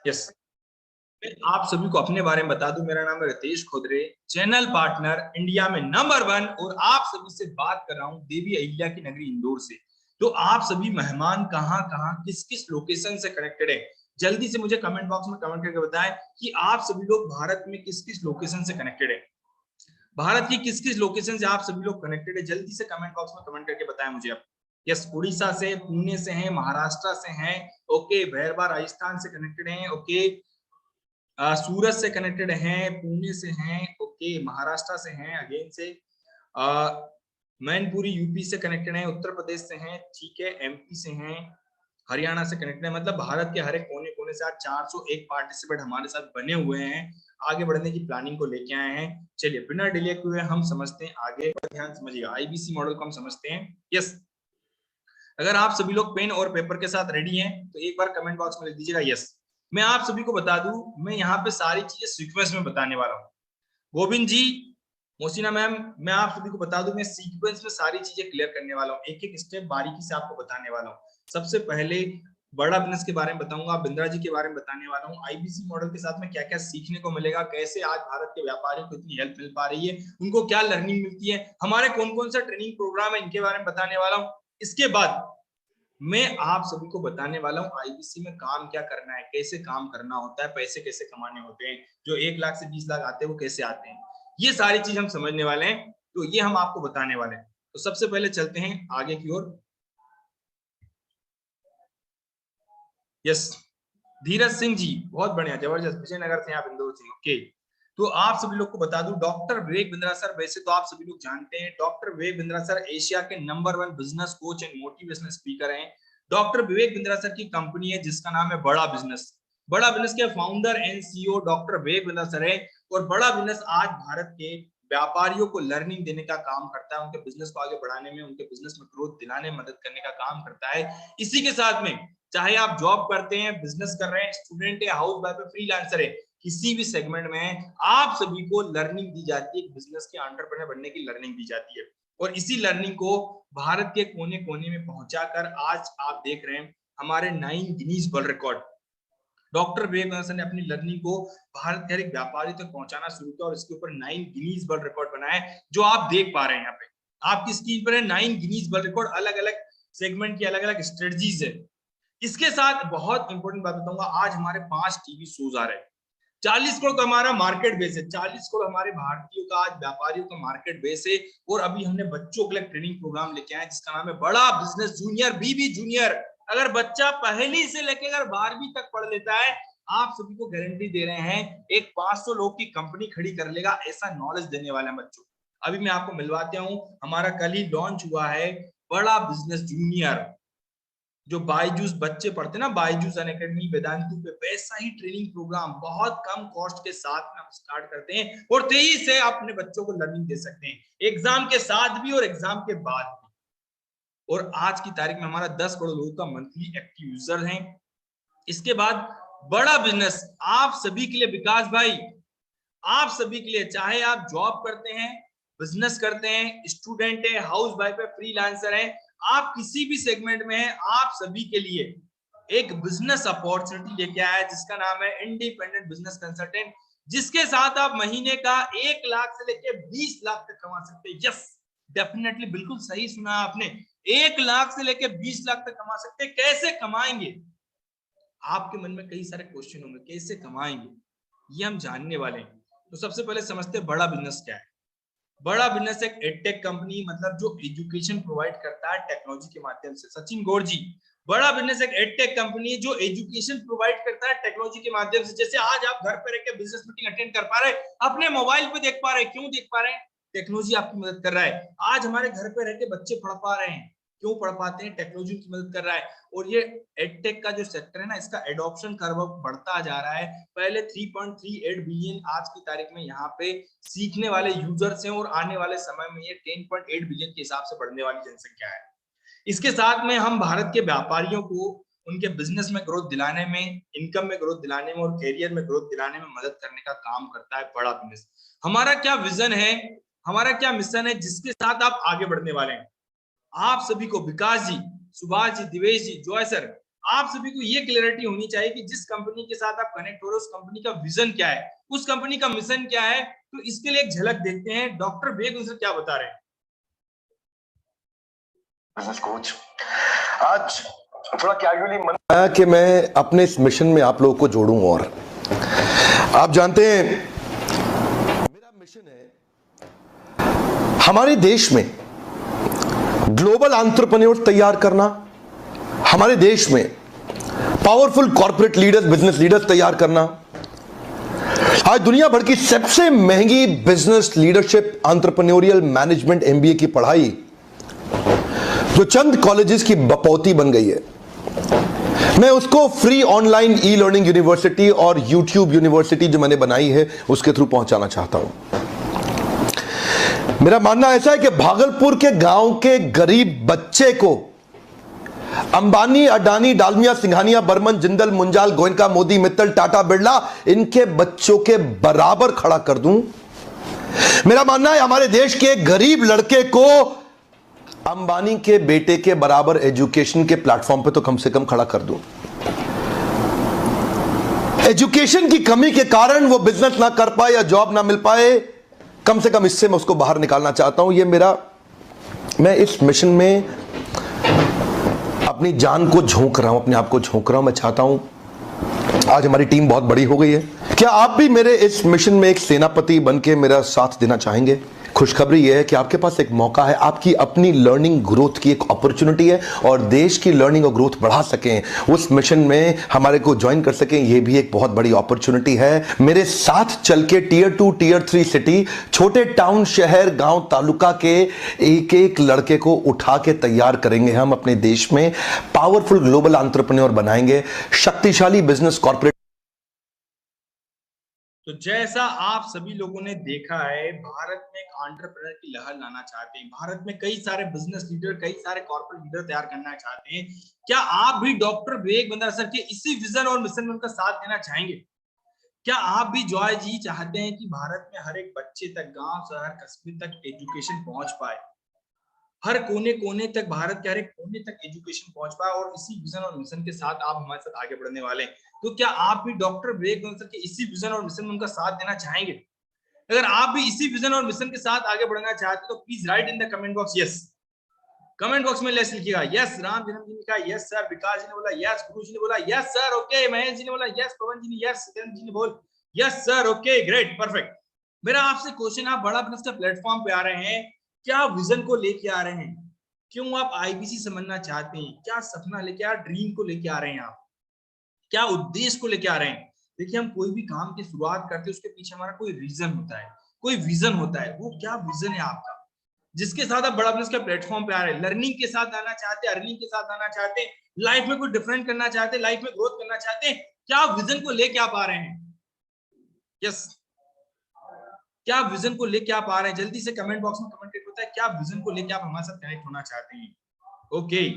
Yes, मैं आप सभी को अपने बारे में बता दूं। मेरा नाम है रितेश खोदरे, चैनल पार्टनर इंडिया में नंबर 1, और आप सभी से बात कर रहा हूं देवी अहिल्या की नगरी इंदौर से। तो आप सभी मेहमान कहां कहां किस किस लोकेशन से कनेक्टेड है, जल्दी से मुझे कमेंट बॉक्स में कमेंट करके बताएं कि आप सभी लोग भारत में किस किस लोकेशन से कनेक्टेड है। भारत की किस किस लोकेशन से आप सभी लोग कनेक्टेड है, जल्दी से कमेंट बॉक्स में कमेंट करके बताएं मुझे आप। यस, उड़ीसा से, पुणे से हैं, महाराष्ट्र से हैं, ओके, भैरवा राजस्थान से कनेक्टेड हैं, ओके, सूरत से कनेक्टेड हैं, पुणे से हैं, ओके, महाराष्ट्र से हैं, अगेन से मैनपुरी यूपी से कनेक्टेड हैं, उत्तर प्रदेश से हैं, ठीक है, एमपी से हैं, हरियाणा से कनेक्टेड है। मतलब भारत के हर एक कोने कोने से आज 401 पार्टिसिपेंट हमारे साथ बने हुए हैं, आगे बढ़ने की प्लानिंग को लेके आए हैं। चलिए बिना डिले किए हम समझते हैं आगे, ध्यान समझिएगा, आईबीसी मॉडल को हम समझते हैं। यस, अगर आप सभी लोग पेन और पेपर के साथ रेडी हैं तो एक बार कमेंट बॉक्स में लिख दीजिएगा यस। मैं आप सभी को बता दूं, मैं यहाँ पे सारी चीजें सीक्वेंस में बताने वाला हूँ। गोविंद जी, मोसिना मैम, मैं आप सभी को बता दूं, मैं सीक्वेंस में सारी चीजें क्लियर करने वाला हूँ, एक एक स्टेप बारीकी से आपको बताने वाला हूँ। सबसे पहले बड़ा बिजनेस के बारे में बताऊंगा, बिंद्रा जी के बारे में बताने वाला हूँ, आईबीसी मॉडल के साथ में क्या क्या सीखने को मिलेगा, कैसे आज भारत के व्यापारियों को इतनी हेल्प मिल पा रही है, उनको क्या लर्निंग मिलती है, हमारे कौन कौन सा ट्रेनिंग प्रोग्राम है, इनके बारे में बताने वाला हूँ। इसके बाद मैं आप सभी को बताने वाला हूं आईबीसी में काम क्या करना है, कैसे काम करना होता है, पैसे कैसे कमाने होते हैं, जो 1 लाख से 20 लाख आते हैं वो कैसे आते हैं, ये सारी चीज हम समझने वाले हैं। तो ये हम आपको बताने वाले हैं। तो सबसे पहले चलते हैं आगे की ओर। यस, धीरज सिंह जी, बहुत बढ़िया, जबरदस्त, विजयनगर से आप, इंदौर से, ओके। तो आप सभी लोग को बता दूं, डॉक्टर विवेक बिंद्रा सर, वैसे तो आप सभी लोग जानते हैं doctor Vivek Bindra sir Asia के number 1 business coach and motivational speaker हैं। डॉक्टर विवेक बिंद्रा सर की कंपनी है जिसका नाम है बड़ा बिजनेस। बड़ा बिजनेस के founder and CEO doctor Vivek Bindra sir है। और बड़ा बिजनेस आज भारत के व्यापारियों को लर्निंग देने का काम करता है, उनके बिजनेस को आगे बढ़ाने में, उनके बिजनेस में ग्रोथ दिलाने में मदद करने का काम करता है। इसी के साथ में चाहे आप जॉब करते हैं, बिजनेस कर रहे हैं, स्टूडेंट है, हाउस वाइफ है, फ्रीलांसर है, किसी भी सेगमेंट में आप सभी को लर्निंग दी जाती है, बिजनेस के एंटरप्रेन्योर बनने की लर्निंग दी जाती है। और इसी लर्निंग को भारत के कोने कोने में पहुंचाकर आज आप देख रहे हैं हमारे 9 गिनीज वर्ल्ड रिकॉर्ड। डॉक्टर विवेक ने अपनी लर्निंग को भारत के हर एक व्यापारी तक पहुंचाना शुरू किया और इसके ऊपर 9 गिनीज वर्ल्ड रिकॉर्ड बनाए, जो आप देख पा रहे हैं यहाँ पे आपकी स्क्रीन पर है। 9 गिनीज वर्ल्ड रिकॉर्ड, अलग अलग सेगमेंट की अलग अलग स्ट्रेटजीज है। इसके साथ बहुत इंपॉर्टेंट बात बताऊंगा, आज हमारे 5 टीवी शोज आ रहे हैं। 40 करोड़ का हमारा मार्केट बेस है, 40 करोड़ हमारे भारतीयों का आज व्यापारियों का मार्केट बेस है। और अभी हमने बच्चों के लिए ट्रेनिंग प्रोग्राम लेके आए जिसका नाम है बड़ा बिजनेस जूनियर, बीबी जूनियर। अगर बच्चा पहली से लेकर अगर 12वीं तक पढ़ लेता है, आप सभी को गारंटी दे रहे हैं एक 500 लोग की कंपनी खड़ी कर लेगा, ऐसा नॉलेज देने वाले हैं बच्चों। अभी मैं आपको मिलवाता हूं, हमारा कल ही लॉन्च हुआ है बड़ा बिजनेस जूनियर, जो बायजूस बच्चे पढ़ते हैं ना, बायजूस अनअकैडमी वेदांतु पे, वैसा ही ट्रेनिंग प्रोग्राम बहुत कम कॉस्ट के साथ में हम स्टार्ट करते हैं और 23 से अपने बच्चों को लर्निंग दे सकते हैं, एग्जाम के साथ भी और एग्जाम के बाद भी। और आज की तारीख में हमारा 10 करोड़ लोगों का मंथली एक्टिव यूजर है। इसके बाद बड़ा बिजनेस आप सभी के लिए, विकास भाई, आप सभी के लिए, चाहे आप जॉब करते हैं, बिजनेस करते हैं, स्टूडेंट है, हाउस वाइफ है, फ्रीलांसर है, आप किसी भी सेगमेंट में हैं, आप सभी के लिए एक बिजनेस अपॉर्चुनिटी लेके आया है जिसका नाम है इंडिपेंडेंट बिजनेस कंसल्टेंट, जिसके साथ आप महीने का 1 लाख से लेकर 20 लाख तक कमा सकते हैं। यस, डेफिनेटली, बिल्कुल सही सुना आपने, 1 लाख से लेकर 20 लाख तक कमा सकते हैं। कैसे कमाएंगे, आपके मन में कई सारे क्वेश्चन होंगे, कैसे कमाएंगे, ये हम जानने वाले हैं। तो सबसे पहले समझते हैं बड़ा बिजनेस क्या है। बड़ा बिजनेस एक एडटेक कंपनी, मतलब जो एजुकेशन प्रोवाइड करता है टेक्नोलॉजी के माध्यम से। सचिन गौर जी, बड़ा बिजनेस एक एडटेक कंपनी है जो एजुकेशन प्रोवाइड करता है टेक्नोलॉजी के माध्यम से। जैसे आज आप घर पर रहकर बिजनेस मीटिंग अटेंड कर पा रहे हैं, अपने मोबाइल पे देख पा रहे हैं, क्यों देख पा रहे हैं, टेक्नोलॉजी आपकी मदद कर रहा है। आज हमारे घर पे रह के बच्चे पढ़ पा रहे हैं, क्यों पढ़ पाते हैं, टेक्नोलॉजी की मदद कर रहा है। और ये एडटेक का जो सेक्टर है ना, इसका एडॉप्शन कर्व बढ़ता जा रहा है। पहले 3.38 बिलियन आज की तारीख में यहाँ पे सीखने वाले यूजर्स हैं और आने वाले समय में ये 10.8 बिलियन के हिसाब से बढ़ने वाली जनसंख्या है। इसके साथ में हम भारत के व्यापारियों को उनके बिजनेस में ग्रोथ दिलाने में, इनकम में ग्रोथ दिलाने में और कैरियर में ग्रोथ दिलाने में मदद करने का काम करता है बड़ा बिजनेस। हमारा क्या विजन है, हमारा क्या मिशन है, जिसके साथ आप आगे बढ़ने वाले हैं। आप सभी को, विकास जी, सुभाष जी, दिवेश जी, जॉय सर, आप सभी को ये क्लैरिटी होनी चाहिए कि जिस कंपनी के साथ आप कनेक्ट हो रहे हो उस कंपनी का विजन क्या है, उस कंपनी का मिशन क्या है। तो इसके लिए एक झलक देखते हैं डॉक्टर विवेक उनसे क्या बता रहे हैं। बिजनेस कोच, आज थोड़ा कैजुअली मन आया कि मैं अपने इस मिशन में आप लोगों को जोड़ूं। और आप जानते हैं मेरा मिशन है हमारे देश में ग्लोबल एंटरप्रेन्योर्स तैयार करना, हमारे देश में powerful corporate leaders, business leaders तैयार करना। आज दुनिया भर की सबसे महंगी business leadership entrepreneurial management MBA की पढ़ाई जो चंद कॉलेजेस की बपौती बन गई है, मैं उसको free online e learning university और यूट्यूब यूनिवर्सिटी जो मैंने बनाई है उसके थ्रू पहुंचाना चाहता हूं। मेरा मानना ऐसा है कि भागलपुर के गांव के गरीब बच्चे को अंबानी, अडानी, डालमिया, सिंघानिया, बर्मन, जिंदल, मुंजाल, गोयनका, मोदी, मित्तल, टाटा, बिरला, इनके बच्चों के बराबर खड़ा कर दूं। मेरा मानना है हमारे देश के गरीब लड़के को अंबानी के बेटे के बराबर एजुकेशन के प्लेटफॉर्म पे तो कम से कम खड़ा कर दूं। एजुकेशन की कमी के कारण वो बिजनेस ना कर पाए या जॉब ना मिल पाए, कम से कम इससे मैं उसको बाहर निकालना चाहता हूं। मैं इस मिशन में अपनी जान को झोंक रहा हूं, अपने आप को झोंक रहा हूं। मैं चाहता हूं, आज हमारी टीम बहुत बड़ी हो गई है, क्या आप भी मेरे इस मिशन में एक सेनापति बनके मेरा साथ देना चाहेंगे? खुशखबरी यह है कि आपके पास एक मौका है, आपकी अपनी लर्निंग ग्रोथ की एक अपॉर्चुनिटी है और देश की लर्निंग और ग्रोथ बढ़ा सकें, उस मिशन में हमारे को ज्वाइन कर सकें, यह भी एक बहुत बड़ी अपॉर्चुनिटी है। मेरे साथ चल के टियर 2, टियर 3 सिटी, छोटे टाउन, शहर, गांव, तालुका के एक एक लड़के को उठा के तैयार करेंगे हम अपने देश में, पावरफुल ग्लोबल एंटरप्रेन्योर बनाएंगे, शक्तिशाली बिजनेस कॉर्पोरेट। तो जैसा आप सभी लोगों ने देखा है, भारत में एक एंटरप्रेन्योर की लहर लाना चाहते हैं, भारत में कई सारे बिजनेस लीडर, कई सारे कॉर्पोरेट लीडर तैयार करना चाहते हैं। क्या आप भी डॉक्टर विवेक बिंद्रा सर के इसी विजन और मिशन में उनका साथ देना चाहेंगे? क्या आप भी जॉय जी चाहते हैं कि भारत में हर एक बच्चे तक, गांव, शहर, कस्बे तक एजुकेशन पहुंच पाए, हर कोने कोने तक, भारत के हर एक कोने तक एजुकेशन पहुंच पाए, और इसी विजन और मिशन के साथ आप हमारे साथ आगे बढ़ने वाले हैं। तो क्या आप भी डॉक्टर विवेक बिंद्रा सर के इसी विजन और मिशन में उनका साथ देना चाहेंगे? अगर आप भी इसी विजन और मिशन के साथ आगे बढ़ना चाहते हैं तो please write in the comment box yes. Comment box में लेस लिखिएगा यस। राम जन्म जी ने कहा यस सर, विकास जी ने बोला यस, गुरु जी ने बोला yes sir, okay, Mahesh ji ने बोला यस, पवन जी ने यस, सत्येंद्र जी ने बोल yes sir, okay, great, perfect. मेरा आपसे क्वेश्चन, आप बड़ा बिजनेस का प्लेटफॉर्म पे आ रहे हैं, क्या विजन को लेके आ रहे हैं? क्यों आप आईबीसी से बनना चाहते हैं? क्या सपना लेके आ, ड्रीम को लेके आ रहे हैं आप? क्या उद्देश्य को लेके आ रहे हैं? देखिए, हम कोई भी काम की शुरुआत करते हैं उसके पीछे हमारा कोई रीजन होता है, कोई विजन होता है। वो क्या विजन है आपका जिसके साथ आप बड़ा बिजनेस के प्लेटफॉर्म पे आ रहे हैं? लर्निंग के साथ आना चाहते हैं, अर्निंग के साथ आना चाहते हैं, लाइफ में कुछ डिफरेंट करना चाहते हैं, लाइफ में ग्रोथ करना चाहते हैं? क्या विजन को लेके आप आ रहे हैं? यस, क्या विजन को लेके आप आ रहे हैं? जल्दी से कमेंट बॉक्स में कमेंट करके बताएं, क्या विजन को लेके आप हमारे साथ कनेक्ट होना चाहते हैं? Okay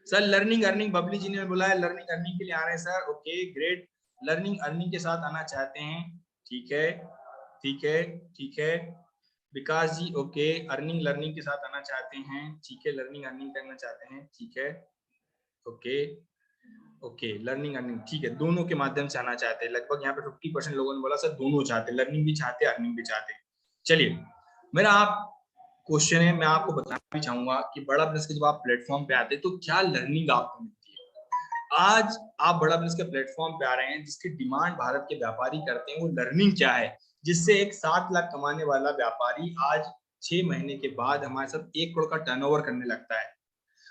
sir, learning earning, Babli ji ने बोला है लर्निंग अर्निंग के लिए आ रहे हैं sir, okay, great. Learning earning के साथ आना चाहते हैं, ठीक है, ठीक है, ठीक है। विकास जी, ओके, अर्निंग लर्निंग के साथ आना चाहते हैं, ठीक है, लर्निंग अर्निंग करना चाहते हैं, ठीक है, ओके, ओके, लर्निंग अर्निंग, ठीक है, दोनों के माध्यम से आना चाहते हैं। लगभग यहाँ पे 50% लोगों ने बोला सर दोनों चाहते हैं, लर्निंग भी चाहते हैं, अर्निंग भी चाहते हैं। चलिए, मेरा आप क्वेश्चन है, मैं आपको बताना भी चाहूंगा कि बड़ा बिजनेस के जब आप प्लेटफॉर्म पे आते हैं तो क्या लर्निंग आपको मिलती है? आज आप बड़ा बिजनेस के प्लेटफॉर्म पे आ रहे हैं, जिसकी डिमांड भारत के व्यापारी करते हैं, वो लर्निंग क्या है, जिससे एक 7 लाख कमाने वाला व्यापारी आज 6 महीने के बाद हमारे साथ 1 करोड़ का टर्नओवर करने लगता है।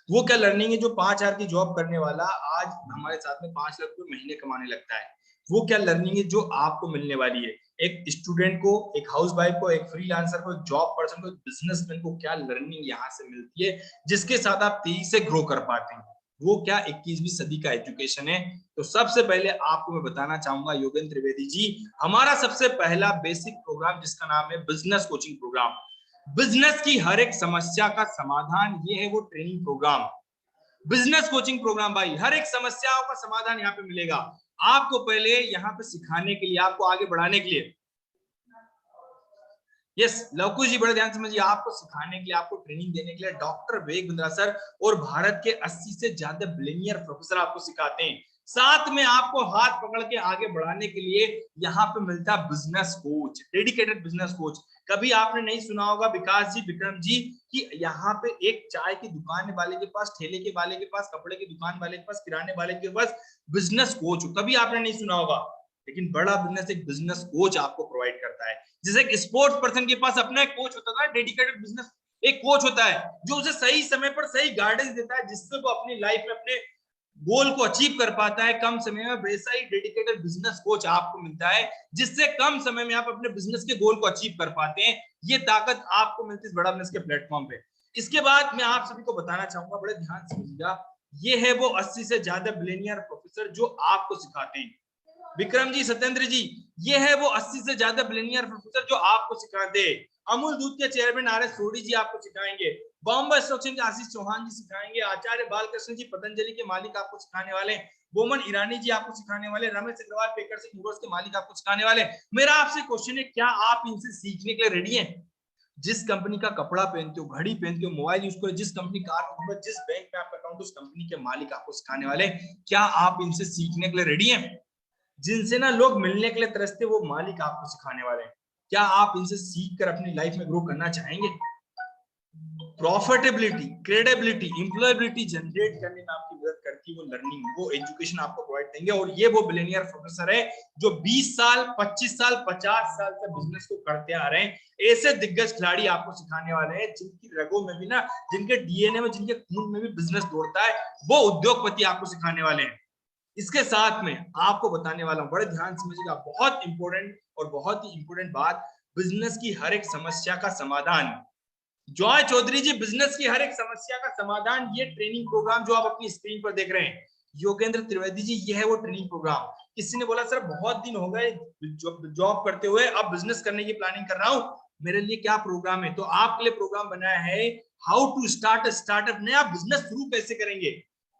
वो क्या लर्निंग है जो 5,000 की जॉब करने वाला आज हमारे साथ में 5 लाख रुपए महीने कमाने लगता है? वो क्या लर्निंग है जो आपको मिलने वाली है? एक स्टूडेंट को, एक हाउसवाइफ को, एक फ्रीलांसर को, एक जॉब पर्सन को, एक बिजनेसमैन को क्या लर्निंग यहाँ से मिलती है जिसके साथ आप तेजी से ग्रो कर पाते हैं? वो क्या 21वीं सदी का एजुकेशन है? तो सबसे पहले आपको मैं बताना चाहूंगा योगेंद्र त्रिवेदी जी, हमारा सबसे पहला बेसिक प्रोग्राम जिसका नाम है बिजनेस कोचिंग प्रोग्राम। बिजनेस की हर एक समस्या का समाधान ये है वो training programme, business coaching programme. भाई, हर एक समस्याओं का समाधान यहाँ पे मिलेगा आपको। पहले यहाँ पे सिखाने के लिए, आपको आगे बढ़ाने के लिए यस लवकुश जी, बड़े ध्यान से समझिए, आपको सिखाने के लिए, आपको ट्रेनिंग देने के लिए डॉक्टर विवेक बिंद्रा सर और भारत के 80 से ज्यादा बिलियनियर प्रोफेसर आपको सिखाते हैं। साथ में आपको हाथ पकड़ के आगे बढ़ाने के लिए यहाँ पे मिलता है business coach, dedicated business coach. कभी आपने नहीं सुना होगा विकास जी, विक्रम जी, कि यहाँ पे एक चाय की दुकान वाले के पास, ठेले के वाले के पास, कपड़े की दुकान वाले के पास, किराने वाले के पास बिजनेस कोच, कभी आपने नहीं सुना होगा। लेकिन बड़ा बिजनेस एक बिजनेस कोच आपको प्रोवाइड करता है। जैसे एक स्पोर्ट्स पर्सन के पास अपना एक कोच होता है, डेडिकेटेड बिजनेस एक कोच होता है जो उसे सही समय पर सही गाइडेंस देता है, जिससे वो अपनी लाइफ में अपने गोल को अचीव कर पाता है कम समय में। वैसा ही डेडिकेटेड बिजनेस कोच आपको मिलता है, जिससे कम समय में आप अपने बिजनेस के गोल को अचीव कर पाते हैं। ये ताकत आपको मिलती है बड़ा बिजनेस के प्लेटफॉर्म पे। इसके बाद मैं आप सभी को बताना चाहूंगा, बड़े ध्यान से समझिएगा, ये है वो 80 से ज्यादा बिलियनियर प्रोफेसर जो आपको सिखाते हैं। विक्रम जी, सत्येंद्र जी, ये है वो 80 से ज्यादा बिलियनियर प्रोफेसर जो आपको सिखाते हैं। अमूल दूध के चेयरमैन आर.एस. सोडी जी आपको सिखाएंगे, बॉम्बे स्टॉक एक्सचेंज के आशीष चौहान जी सिखाएंगे, आचार्य बालकृष्ण जी पतंजलि के मालिक आपको सिखाने वाले, बोमन ईरानी जी आपको सिखाने वाले, रमेश अग्रवाल पेकर से यूरोस के मालिक आपको सिखाने वाले। मेरा आपसे क्वेश्चन है, क्या आप इनसे सीखने के लिए रेडी हैं? जिस कंपनी का कपड़ा पहनते हो, घड़ी पहनते हो, मोबाइल यूज करो, जिस कंपनी कार, जिस बैंक में आपका अकाउंट, उस कंपनी के मालिक आपको सिखाने वाले। क्या आप इनसे सीखने के लिए रेडी हैं? जिनसे ना लोग मिलने के लिए तरसते, वो मालिक आपको सिखाने वाले हैं। क्या आप इनसे सीख कर अपनी लाइफ में ग्रो करना चाहेंगे? प्रॉफिटेबिलिटी, क्रेडिबिलिटी, एम्प्लॉयबिलिटी जनरेट करने में आपकी मदद करती है वो लर्निंग, वो एजुकेशन आपको प्रोवाइड देंगे। और ये वो बिलियनियर प्रोफेसर है जो 20 साल, 25 साल, 50 साल से बिजनेस को करते आ रहे हैं। ऐसे दिग्गज खिलाड़ी आपको सिखाने वाले हैं जिनकी रगों में भी ना, जिनके डीएनए में, जिनके खून में भी बिजनेस दौड़ता है, वो उद्योगपति आपको सिखाने वाले हैं। इसके साथ में आपको बताने वाला हूं, बड़े ध्यान समझिएगा, बहुत इंपॉर्टेंट और बहुत ही इंपॉर्टेंट बात, बिजनेस की हर एक समस्या का समाधान। जॉय चौधरी जी, बिजनेस की हर एक समस्या का समाधान, ये ट्रेनिंग प्रोग्राम जो आप अपनी स्क्रीन पर देख रहे हैं। योगेंद्र त्रिवेदी जी, ये है वो ट्रेनिंग प्रोग्राम। किसी ने बोला सर बहुत दिन हो गए जॉब करते हुए, अब बिजनेस करने की प्लानिंग कर रहा हूं, मेरे लिए क्या प्रोग्राम है? तो आपके लिए प्रोग्राम बनाया है, how to start a startup. नया बिजनेस शुरू कैसे करेंगे?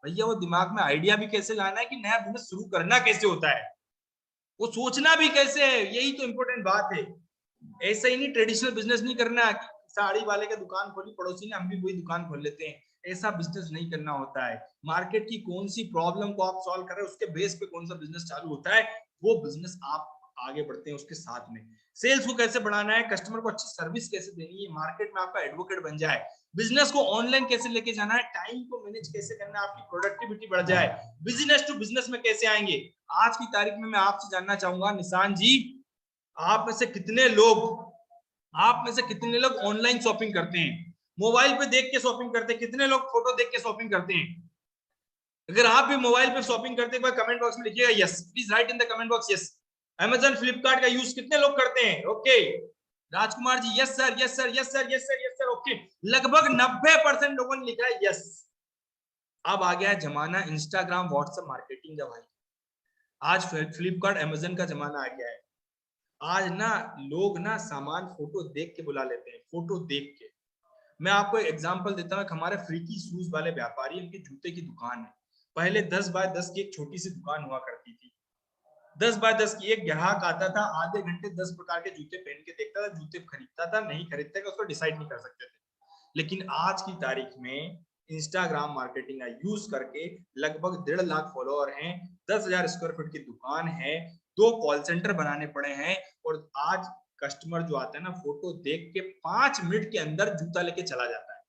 भैया वो दिमाग में आइडिया भी कैसे लाना है कि नया बिजनेस शुरू करना कैसे होता है, वो सोचना भी कैसे है, यही तो इंपॉर्टेंट बात है। ऐसे ही नहीं, ट्रेडिशनल बिजनेस नहीं करना, साड़ी वाले का दुकान खोली पड़ोसी ने, हम भी वही दुकान खोल लेते हैं, ऐसा बिजनेस नहीं करना होता है। मार्केट की कौन सी प्रॉब्लम को आप सॉल्व कर रहे हैं, उसके बेस पे कौन सा बिजनेस चालू होता है, वो बिजनेस आप आगे बढ़ते हैं उसके साथ में। सेल्स को कैसे बढ़ाना है, कस्टमर को अच्छी सर्विस कैसे देनी है, मार्केट में आपका एडवोकेट बन जाए, बिजनेस को ऑनलाइन कैसे लेके जाना है, टाइम को मैनेज कैसे करना है, आपकी प्रोडक्टिविटी बढ़ जाए, बिजनेस टू बिजनेस में कैसे आएंगे। आज की तारीख में मैं आपसे जानना चाहूंगा, निशान जी, आप में से कितने लोग, आप में से कितने लोग ऑनलाइन शॉपिंग करते हैं, मोबाइल पे देख के शॉपिंग करते हैं? कितने लोग फोटो देख के शॉपिंग करते हैं? अगर आप भी मोबाइल पे शॉपिंग करते हैं, कमेंट बॉक्स में लिखिएगा yes, please write in the comment box yes. Amazon, Flipkart का यूज कितने लोग करते हैं? Okay, Rajkumar ji, yes sir, yes sir, yes sir, yes sir, yes sir, okay, लगभग 90% लोगों ने लिखा है यस। अब आ गया है जमाना इंस्टाग्राम, व्हाट्सएप मार्केटिंग का भाई। आज फ्लिपकार्ट, अमेजन का जमाना आ गया है। आज ना लोग ना सामान फोटो देख के बुला लेते हैं, फोटो देख के। मैं आपको एग्जांपल देता हूं, हमारे फ्रीकी शूज वाले व्यापारी, उनकी जूते की दुकान है। पहले 10 बाय 10 की एक छोटी सी दुकान हुआ करती थी। 10 बाय 10 की, एक ग्राहक आता था, आधे घंटे 10 प्रकार के जूते पहन के देखता था, जूते खरीदता था, नहीं खरीदता था, उसको डिसाइड नहीं कर सकते थे। लेकिन आज की तारीख में इंस्टाग्राम मार्केटिंग का यूज करके लगभग 1.5 लाख फॉलोअर हैं, 10,000 स्क्वायर फीट की दुकान है, 2 कॉल सेंटर बनाने पड़े हैं, और आज कस्टमर जो आता है ना, फोटो देख के 5 मिनट के अंदर जूता लेके चला जाता है।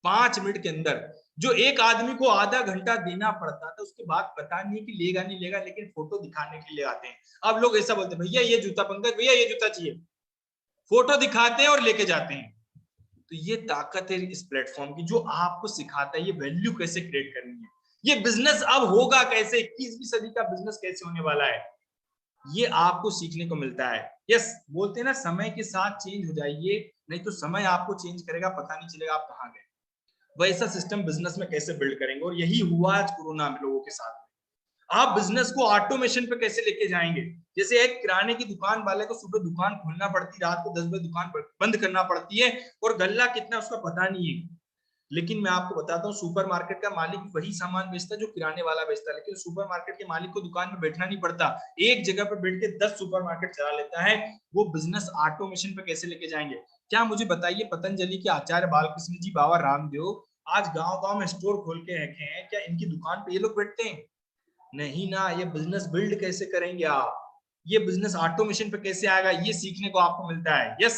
5 मिनट के अंदर, जो एक आदमी को आधा घंटा देना पड़ता था, उसके बाद पता नहीं कि लेगा नहीं लेगा, लेकिन फोटो दिखाने के लिए आते हैं। अब लोग ऐसा बोलते हैं, भैया ये जूता, पंकज भैया ये जूता चाहिए, फोटो दिखाते हैं और लेके जाते हैं। तो ये ताकत है इस प्लेटफॉर्म की, जो आपको सिखाता है ये वैल्यू कैसे क्रिएट करनी है, ये बिजनेस अब होगा कैसे, 21वीं सदी का बिजनेस कैसे होने वाला है, ये आपको सीखने को मिलता है। यस, बोलते हैं ना, समय के साथ चेंज हो जाइए, नहीं तो समय आपको चेंज करेगा, पता नहीं चलेगा आप कहां गए। वैसा सिस्टम बिजनेस में कैसे बिल्ड करेंगे, और यही हुआ आज कोरोना में लोगों के साथ। आप बिजनेस को ऑटोमेशन पे कैसे लेके जाएंगे? जैसे एक किराने की दुकान वाले को सुबह दुकान खोलना पड़ती, रात को 10 बजे दुकान बंद करना पड़ती है, और गल्ला कितना उसका पता नहीं है। लेकिन मैं आपको बताता हूँ सुपरमार्केट का मालिक वही सामान बेचता है जो किराने वाला बेचता है, लेकिन सुपरमार्केट के मालिक को दुकान में बैठना नहीं पड़ता, एक जगह पर बैठ के 10 सुपरमार्केट चला लेता है। वो बिजनेस ऑटोमेशन पे कैसे लेके जाएंगे? क्या मुझे बताइए, पतंजलि के आचार्य बालकृष्ण जी, बाबा रामदेव आज गांव-गांव में स्टोर खोल के रखे हैं, क्या इनकी दुकान पे ये लोग बैठते हैं? नहीं ना। ये बिजनेस बिल्ड कैसे करेंगे आप? ये बिजनेस ऑटोमेशन पे कैसे आएगा? ये सीखने को आपको मिलता है। यस,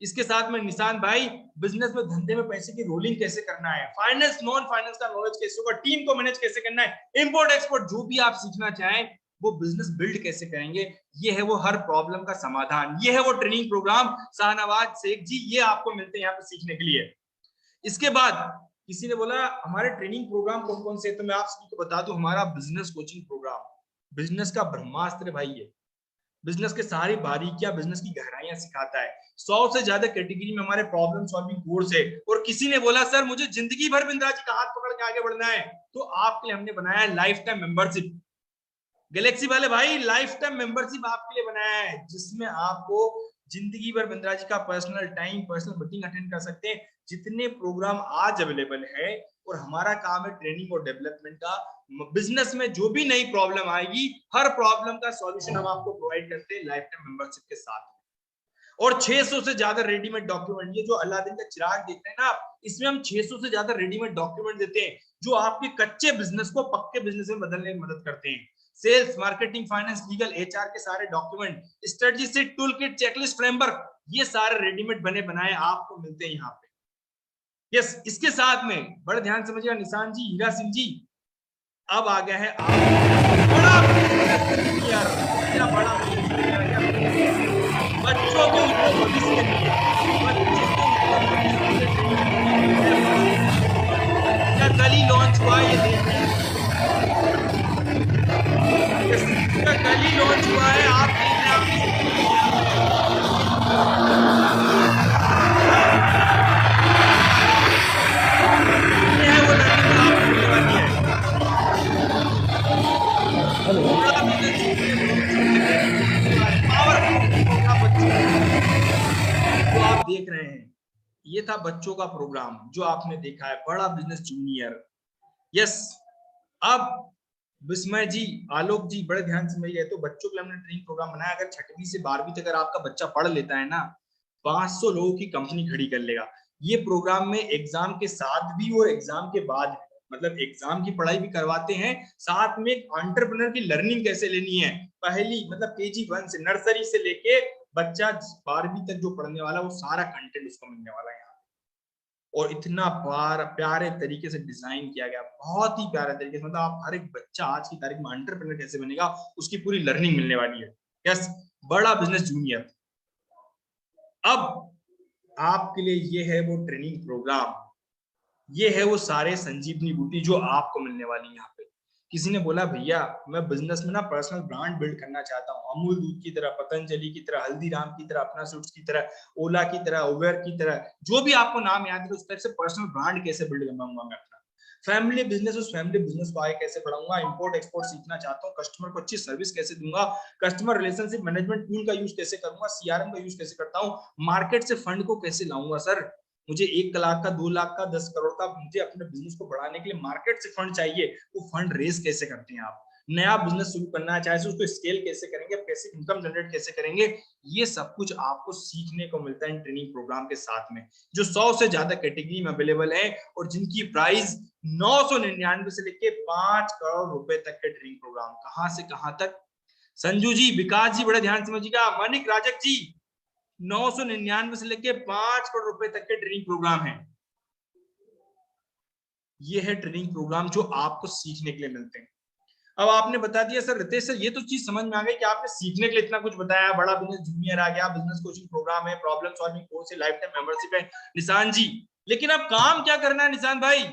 इसके साथ में निशान भाई, बिजनेस में धंधे में पैसे की रोलिंग कैसे करना है, फाइनेंस नॉन फाइनेंस का नॉलेज कैसे होगा, टीम को मैनेज कैसे करना है, इंपोर्ट एक्सपोर्ट जो भी आप सीखना चाहें, वो बिजनेस बिल्ड कैसे करेंगे, ये है वो हर प्रॉब्लम का समाधान, ये है वो ट्रेनिंग प्रोग्राम। शाहनवाज शेख जी, ये आपको मिलते हैं यहाँ पे सीखने के लिए। इसके बाद किसी ने बोला हमारे ट्रेनिंग प्रोग्राम कौन कौन से, तो मैं आप सभी को बता दूं, हमारा बिजनेस कोचिंग प्रोग्राम बिजनेस का ब्रह्मास्त्र भाई है। बिजनेस के सारी बारीकियां, बिजनेस की गहराइयां सिखाता है। 100 से ज्यादा कैटेगरी में हमारे प्रॉब्लम सॉल्विंग कोर्स है। और किसी ने बोला सर मुझे जिंदगी भर बिंद्रा जी का हाथ पकड़ के आगे बढ़ना है, तो आपके लिए हमने बनाया है लाइफ टाइम मेंबरशिप। गैलेक्सी वाले भाई, लाइफ टाइम मेंबरशिप आपके लिए बनाया है, जिसमें आपको जिंदगी भर बिंद्रा जी का personal time, personal meeting attend कर सकते हैं। जितने प्रोग्राम आज अवेलेबल है, और हमारा काम है ट्रेनिंग और डेवलपमेंट का। बिजनेस में जो भी नई प्रॉब्लम आएगी, हर प्रॉब्लम का सॉल्यूशन हम आपको प्रोवाइड करते हैं लाइफ टाइम मेंबरशिप के साथ। और 600 से ज्यादा रेडीमेड डॉक्यूमेंट, ये जो अलादीन का चिराग देख रहे हैं ना आप, इसमें हम 600 से ज्यादा रेडीमेड डॉक्यूमेंट देते हैं, जो आपके कच्चे बिजनेस को पक्के बिजनेस में बदलने में मदद करते हैं। Sales, marketing, finance, legal, HR के सारे document, strategy sheet, tool kit, checklist, framework, ये सारे रेडीमेड बने बनाए आपको मिलते हैं यहाँ पे। यस, इसके साथ में बड़े ध्यान समझिएगा निशान जी, हीरा सिंह जी, अब आ गया है बड़ा बड़ा बच्चों के उज्जवल भविष्य के लिए, क्या कल ही लॉन्च हुआ, ये देख रहे हैं, क्या कल ही लॉन्च हुआ है, आप देख रहे हैं, ये है वो लर्निंग आप मिलने वाली है। तो आप देख रहे हैं, ये था बच्चों का प्रोग्राम जो आपने देखा है, बड़ा बिजनेस जूनियर। यस, अब विस्मय जी, आलोक जी, बड़े ध्यान से समझिए, तो बच्चों के लिए हमने ट्रेनिंग प्रोग्राम बनाया। अगर 6वीं से 12वीं तक अगर आपका बच्चा पढ़ लेता है ना, 500 लोगों की कंपनी खड़ी कर लेगा। ये प्रोग्राम में एग्जाम के साथ भी और एग्जाम के बाद, मतलब एग्जाम की पढ़ाई भी करवाते हैं, साथ में एंटरप्रेन्योर की लर्निंग कैसे लेनी है, पहली मतलब KG1 से, नर्सरी से लेके बच्चा 12वीं तक जो पढ़ने वाला, वो सारा कंटेंट उसको मिलने वाला है। और इतना प्यारे तरीके से डिजाइन किया गया, बहुत ही प्यारे तरीके से, मतलब आप हर एक बच्चा आज की तारीख में एंटरप्रेन्योर कैसे बनेगा, उसकी पूरी लर्निंग मिलने वाली है। यस, बड़ा बिजनेस जूनियर। अब आपके लिए ये है वो ट्रेनिंग प्रोग्राम, ये है वो सारे संजीवनी बूटी जो आपको मिलने वाली है यहाँ पे। किसी ने बोला भैया मैं बिजनेस में ना पर्सनल ब्रांड बिल्ड करना चाहता हूँ, अमूल दूध की तरह, पतंजलि की तरह, हल्दीराम की तरह, अपना स्वीट्स की तरह, ओला की तरह, उबेर की तरह, जो भी आपको नाम याद है, उस तरह से पर्सनल ब्रांड कैसे बिल्ड करवाऊंगा मैं अपना। फैमिली बिजनेस, उस फैमिली बिजनेस को आगे कैसे बढ़ाऊंगा, इंपोर्ट एक्सपोर्ट सीखना चाहता हूँ, कस्टमर को अच्छी सर्विस कैसे दूंगा, कस्टमर रिलेशनशिप मैनेजमेंट टूल का यूज कैसे करूंगा, CRM का यूज कैसे करता हूँ, मार्केट से फंड को कैसे लाऊंगा। सर मुझे 1 लाख का, 2 लाख का, 10 करोड़ का, मुझे अपने बिजनेस को बढ़ाने के लिए मार्केट से फंड चाहिए, वो फंड रेज कैसे करते हैं आप, नया बिजनेस शुरू करना है चाहे उसको स्केल कैसे करेंगे, कैसे इनकम जनरेट कैसे करेंगे, ये सब कुछ आपको सीखने को मिलता है इन ट्रेनिंग प्रोग्राम के साथ में, जो 100 से ज्यादा कैटेगरी में अवेलेबल है, और जिनकी प्राइस 999 से लेके 5 करोड़ रुपए तक के ट्रेनिंग प्रोग्राम। कहां से कहां तक? संजू जी, विकास जी, बड़े ध्यान समझिएगा, मानिक राजक जी, 999 से लेके 5 करोड़ रुपए तक के ट्रेनिंग प्रोग्राम है। ये है ट्रेनिंग प्रोग्राम जो आपको सीखने के लिए मिलते हैं। अब आपने बता दिया सर रितेश सर, ये तो चीज समझ में आ गई कि आपने सीखने के लिए इतना कुछ बताया, बड़ा बिजनेस जूनियर आ गया, बिजनेस कोचिंग प्रोग्राम है, प्रॉब्लम सॉल्विंग कोर्स है, लाइफ टाइम मेंबरशिप है निशान जी, लेकिन अब काम क्या करना है निशान भाई?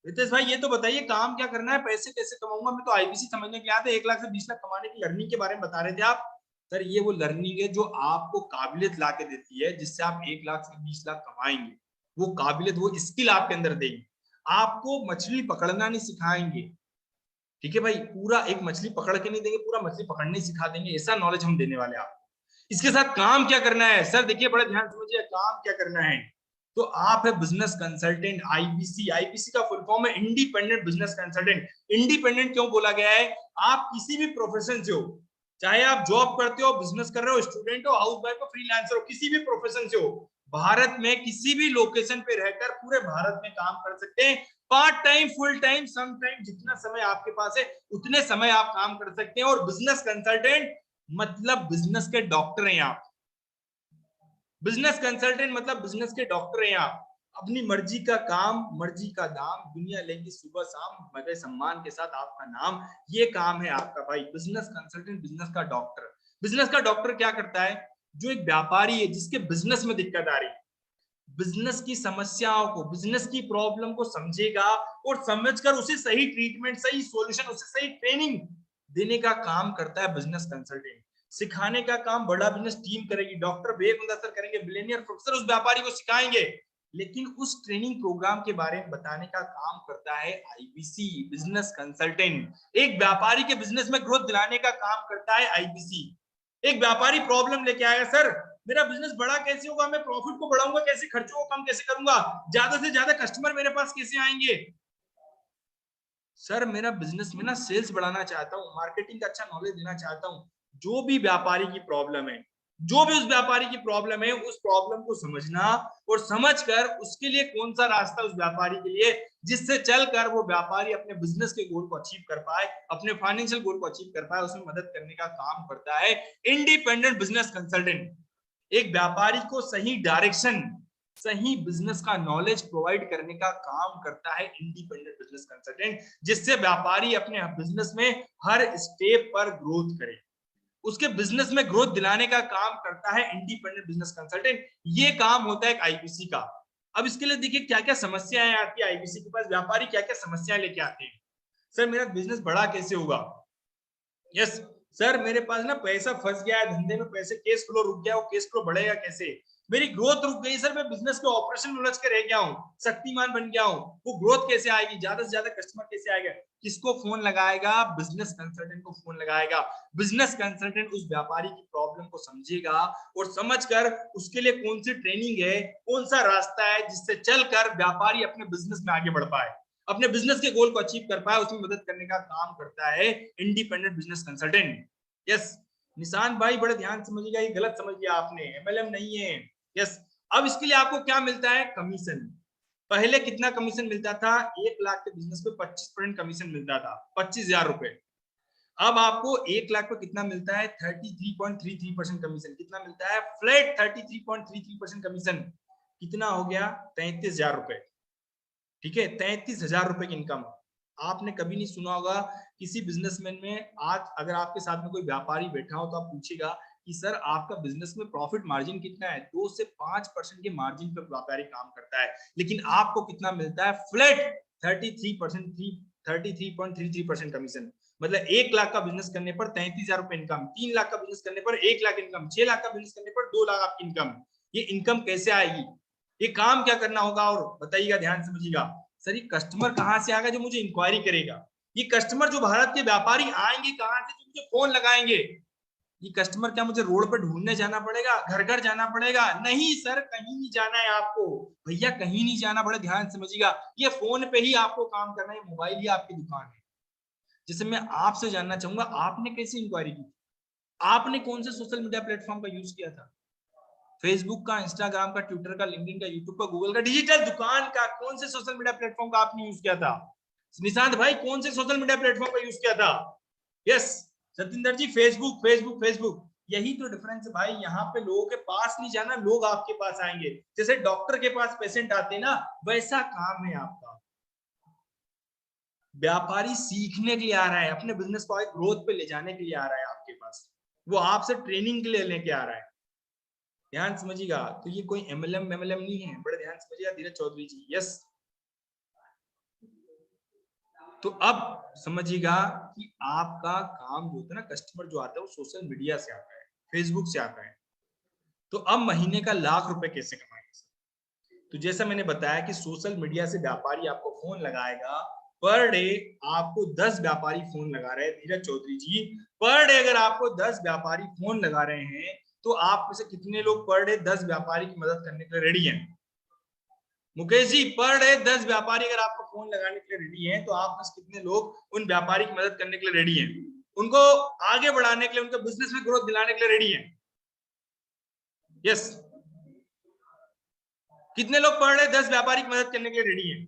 रितेश भाई ये तो बताइए काम क्या करना है, पैसे कैसे कमाऊंगा? मैं तो IBC समझने के लिए आया था, 1 लाख से 20 लाख कमाने की लर्निंग के बारे में बता रहे थे आप। सर ये वो लर्निंग है जो आपको काबिलियत ला के देती है, जिससे आप 1 लाख से 20 लाख कमाएंगे। वो काबिलियत, वो स्किल आपके अंदर देगी। आपको मछली पकड़ना नहीं सिखाएंगे, ठीक है भाई, पूरा एक मछली पकड़ के नहीं देंगे, पूरा मछली पकड़ने सिखा देंगे, ऐसा नॉलेज हम देने वाले आपको। इसके साथ काम क्या करना है? सर देखिए बड़े ध्यान समझिए, काम क्या करना है? तो आप है बिजनेस कंसल्टेंट आईबीसी। आईबीसी का फुल फॉर्म है इंडिपेंडेंट बिजनेस कंसल्टेंट। इंडिपेंडेंट क्यों बोला गया है? आप किसी भी प्रोफेशन से हो, चाहे आप जॉब करते हो, बिजनेस कर रहे हो, स्टूडेंट हो, हाउस वाइफ हो, फ्रीलांसर हो, किसी भी प्रोफेशन से हो, भारत में किसी भी लोकेशन पे रहकर पूरे भारत में काम कर सकते हैं। Part time, full time, some time, जितना समय आपके पास है उतने समय आप काम कर सकते हैं। और बिजनेस कंसल्टेंट मतलब बिजनेस के डॉक्टर हैं आप। बिजनेस कंसल्टेंट मतलब बिजनेस के डॉक्टर हैं आप। अपनी मर्जी का काम, मर्जी का दाम, दुनिया लेंगी सुबह शाम, मजे सम्मान के साथ आपका नाम, ये काम है आपका भाई, बिजनेस कंसल्टेंट, बिजनेस का डॉक्टर। बिजनेस का डॉक्टर क्या करता है? जो एक व्यापारी है जिसके बिजनेस में दिक्कत आ रही है, बिजनेस की समस्याओं को, बिजनेस की प्रॉब्लम को समझेगा और समझकर उसे सही ट्रीटमेंट, सही सॉल्यूशन, उसे सही ट्रेनिंग देने का काम करता है बिजनेस कंसल्टेंट। सिखाने का काम बड़ा बिजनेस टीम करेगी, डॉक्टर विवेक सर करेंगे, बिलियनियर प्रोफेसर उस व्यापारी को सिखाएंगे, लेकिन उस ट्रेनिंग प्रोग्राम के बारे में बताने का काम करता है आईबीसी, बिजनेस कंसल्टेंट। एक व्यापारी के बिजनेस में ग्रोथ दिलाने का काम करता है आईबीसी। एक व्यापारी प्रॉब्लम लेके आएगा, सर मेरा बिजनेस बड़ा कैसे होगा, मैं प्रॉफिट को बढ़ाऊंगा कैसे, खर्चों को कम कैसे करूंगा, ज्यादा से ज्यादा कस्टमर मेरे पास कैसे आएंगे। सर मेरा बिजनेस में ना सेल्स बढ़ाना चाहता हूँ, मार्केटिंग का अच्छा नॉलेज देना चाहता हूँ। जो भी व्यापारी की प्रॉब्लम है, जो भी उस व्यापारी की प्रॉब्लम है, उस प्रॉब्लम को समझना और समझकर उसके लिए कौन सा रास्ता उस व्यापारी के लिए, जिससे चलकर वो व्यापारी अपने बिजनेस के गोल को अचीव कर पाए, अपने फाइनेंशियल गोल को अचीव कर पाए, उसमें मदद करने का काम करता है इंडिपेंडेंट बिजनेस कंसल्टेंट। एक व्यापारी को सही डायरेक्शन, सही बिजनेस का नॉलेज प्रोवाइड करने का काम करता है इंडिपेंडेंट बिजनेस कंसल्टेंट, जिससे व्यापारी अपने बिजनेस में हर स्टेप पर ग्रोथ करे, उसके बिजनेस में ग्रोथ दिलाने का काम करता है इंडिपेंडेंट बिजनेस कंसल्टेंट। ये काम होता है एक आईबीसी का। अब इसके लिए देखिए क्या क्या समस्याएं आती है आईबीसी के पास, व्यापारी क्या क्या समस्याएं लेके आते हैं। सर मेरा बिजनेस बड़ा कैसे होगा? यस सर मेरे पास ना पैसा फंस गया है धंधे में, पैसे केस फ्लो रुक गया, वो केस फ्लो बढ़ेगा कैसे? मेरी ग्रोथ रुक गई सर, मैं बिजनेस के ऑपरेशन में उलझ के रह गया हूँ, शक्तिमान बन गया हूँ, वो ग्रोथ कैसे आएगी, ज्यादा से ज्यादा कस्टमर कैसे आएगा? किसको फोन लगाएगा? बिजनेस कंसल्टेंट को फोन लगाएगा। बिजनेस कंसल्टेंट उस व्यापारी की प्रॉब्लम को समझेगा और समझकर उसके लिए कौन सी ट्रेनिंग है, कौन सा रास्ता है जिससे चलकर व्यापारी अपने बिजनेस में आगे बढ़ पाए, अपने बिजनेस के गोल को अचीव कर पाए, उसमें मदद करने का काम करता है इंडिपेंडेंट बिजनेस कंसल्टेंट। यस निशान भाई बड़े ध्यान समझिएगा, ये गलत समझ लिया आपने, एमएलएम नहीं है। यस अब इसके लिए आपको क्या मिलता है? कमीशन। पहले कितना कमीशन मिलता था? 1 लाख के बिजनेस पे 25% कमीशन मिलता था, 25,000 रुपए। अब आपको 1 लाख पे कितना मिलता है? 33.33% कमीशन। कितना मिलता है? Flat 33.33% commission. कितना हो गया? 33,000 रुपए। ठीक है, 33,000 रुपए की इनकम। आपने कभी नहीं सुना होगा किसी बिजनेसमैन में, आज अगर आपके साथ में कोई व्यापारी बैठा हो तो आप पूछेगा कि सर आपका बिजनेस में प्रॉफिट मार्जिन कितना है? 2 से 5% के मार्जिन पे व्यापारी काम करता है, लेकिन आपको कितना मिलता है? Flat 33%, 33.33% commission. मतलब 1 लाख का बिजनेस करने पर 33,000 रुपए इनकम, 3 लाख का बिजनेस करने पर 1 लाख इनकम, 6 लाख का बिजनेस करने पर 2 लाख आपकी इनकम। ये इनकम कैसे आएगी? ये काम क्या करना होगा और बताइएगा, ध्यान समझिएगा। सर ये कस्टमर कहां से आएगा जो मुझे इंक्वायरी करेगा? ये कस्टमर जो भारत के व्यापारी आएंगे कहां से, जो मुझे फोन लगाएंगे? ये कस्टमर क्या मुझे रोड पर ढूंढने जाना पड़ेगा, घर घर जाना पड़ेगा? नहीं सर, कहीं नहीं जाना है आपको, भैया कहीं नहीं जाना, बड़े ध्यान समझिएगा। ये फोन पे ही आपको काम करना है, मोबाइल ही आपकी दुकान है। जैसे मैं आपसे जानना चाहूंगा, आपने कैसे इंक्वायरी की? आपने कौन से सोशल मीडिया प्लेटफॉर्म का यूज किया था? फेसबुक का, इंस्टाग्राम का, ट्विटर का, लिंक्डइन का, यूट्यूब का, गूगल का, डिजिटल दुकान का, कौन से सोशल मीडिया प्लेटफॉर्म का आपने यूज किया था? निशांत भाई कौन से सोशल मीडिया प्लेटफॉर्म का यूज किया था? यस सतिंदर जी, फेसबुक फेसबुक फेसबुक। यही तो डिफरेंस है भाई, यहाँ पे लोगों के पास नहीं जाना, लोग आपके पास आएंगे। जैसे डॉक्टर के पास पेशेंट आते ना, वैसा काम है आपका। व्यापारी सीखने के लिए आ रहा है, अपने बिजनेस को ग्रोथ पे ले जाने के लिए आ रहा है आपके पास, वो आपसे ट्रेनिंग के लिए लेके आ रहा है। ध्यान समझिएगा, तो ये कोई एमएलएम नहीं है, बड़े ध्यान समझिएगा धीरज चौधरी जी। यस तो अब समझिएगा कि आपका काम जो होता है ना, कस्टमर जो आता है वो सोशल मीडिया से आता है, फेसबुक से आता है। तो अब महीने का 1,00,000 रुपए कैसे कमाएंगे? तो जैसा मैंने बताया कि सोशल मीडिया से व्यापारी आपको फोन लगाएगा, पर डे आपको 10 व्यापारी फोन लगा रहे हैं धीरज चौधरी जी, पर डे अगर आपको 10 व्यापारी फोन लगा रहे हैं तो आप में से कितने लोग पर डे 10 व्यापारी की मदद करने के लिए रेडी हैं? मुकेश जी, पर डे 10 व्यापारी अगर आपको फोन लगाने के लिए रेडी हैं, तो आप बस कितने लोग उन व्यापारी की मदद करने के लिए रेडी हैं, उनको आगे बढ़ाने के लिए, उनके बिजनेस में ग्रोथ दिलाने के लिए रेडी हैं? यस, कितने लोग पर डे 10 व्यापारी की मदद करने के लिए रेडी हैं?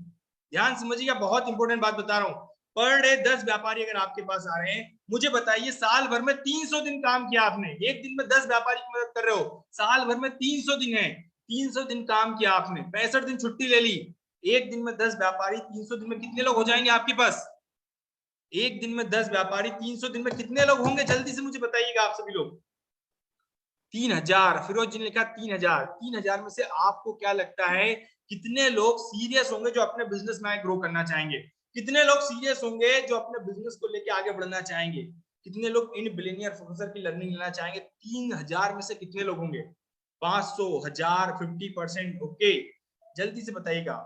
ध्यान समझिएगा, बहुत इंपॉर्टेंट बात बता रहा हूं। पर डे 10 व्यापारी अगर आपके पास आ रहे हैं, मुझे बताइए साल भर में 300 दिन काम किया आपने, एक दिन में 10 व्यापारी की मदद कर रहे हो, साल भर में 300 दिन है, 300 दिन काम किया आपने, 65 दिन छुट्टी ले ली, एक दिन में 10 व्यापारी, 300 दिन में कितने लोग हो जाएंगे आपके पास? एक दिन में 10 व्यापारी, 300 दिन में कितने लोग होंगे? जल्दी से मुझे बताइएगा आप सभी लोग। 3000। फिरोज जी ने लिखा 3000। 3000 में से आपको क्या लगता है कितने लोग सीरियस होंगे जो अपने बिजनेस में ग्रो करना चाहेंगे? कितने लोग सीरियस होंगे जो अपने बिजनेस को लेके आगे बढ़ना चाहेंगे? कितने लोग इन बिलियनियर प्रोफेसर की लर्निंग लेना चाहेंगे? 3000 में से कितने लोग होंगे? 500, 1000, 50%? ओके, जल्दी से बताइएगा।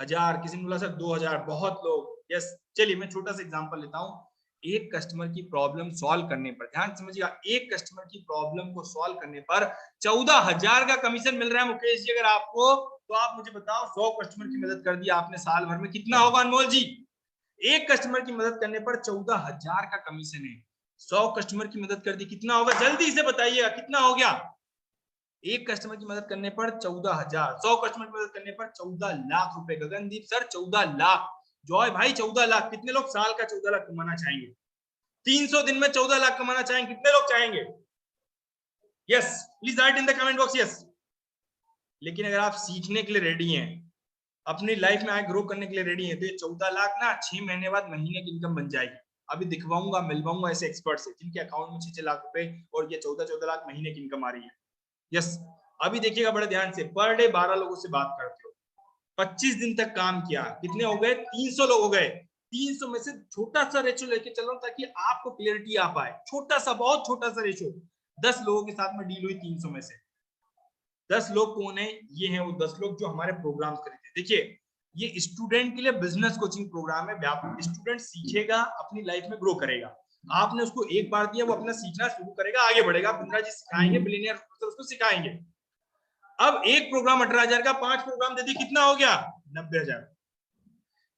1000, किसी ने बोला सर 2000, बहुत लोग। यस, चलिए मैं छोटा सा एग्जांपल लेता हूं। एक कस्टमर की प्रॉब्लम सॉल्व करने पर, ध्यान समझिएगा, एक कस्टमर की प्रॉब्लम को सॉल्व करने पर 14,000 का कमीशन मिल रहा है मुकेश जी अगर आपको, तो आप मुझे बताओ 100 कस्टमर की मदद कर दिया आपने साल भर में, कितना होगा अनमोल जी? एक कस्टमर की मदद करने पर 14,000 का कमीशन है, 100 कस्टमर की मदद कर दी, कितना होगा? जल्दी से बताइएगा कितना हो गया? एक कस्टमर की मदद करने पर 14,000, 100 कस्टमर की मदद करने पर 14 लाख रुपए। गगनदीप सर 14 लाख, जॉय भाई 14 लाख, कितने लोग साल का 14 लाख कमाना चाहेंगे? 300 दिन में 14 लाख कमाना चाहेंगे, कितने लोग चाहेंगे? Yes, please write in the comment box yes. लेकिन अगर आप सीखने के लिए रेडी हैं, अपनी लाइफ में आगे ग्रो करने के लिए रेडी हैं, तो ये 14 लाख ना 6 महीने बाद महीने की इनकम बन जाएगी। अभी दिखवाऊंगा, मिलवाऊंगा ऐसे एक्सपर्ट से जिनके अकाउंट में 6 लाख रुपए और ये 14 लाख महीने की इनकम आ रही है। यस, अभी देखिएगा बड़े ध्यान से, पर डे 12 लोगों से बात करते हो, 25 दिन तक काम किया, कितने हो गए? 300 लोग हो गए। 300 में से छोटा सा रेशो लेके चल रहा हूं ताकि आपको क्लियरिटी आ पाए, छोटा सा, बहुत छोटा सा रेशो। 10 लोगों के साथ में डील हुई 300 में से। 10 लोग कौन है? ये हैं वो 10 लोग जो हमारे प्रोग्राम खरीदे। देखिए, ये स्टूडेंट के लिए बिजनेस कोचिंग प्रोग्राम है। स्टूडेंट सीखेगा, अपनी लाइफ में ग्रो करेगा। आपने उसको एक बार दिया, वो अपना सीखना शुरू करेगा, आगे बढ़ेगा। बिंद्रा जी सिखाएंगे, बिलियनियर उसको सिखाएंगे। अब एक प्रोग्राम 18,000 का, 5 प्रोग्राम दे दी, कितना हो गया? 90,000।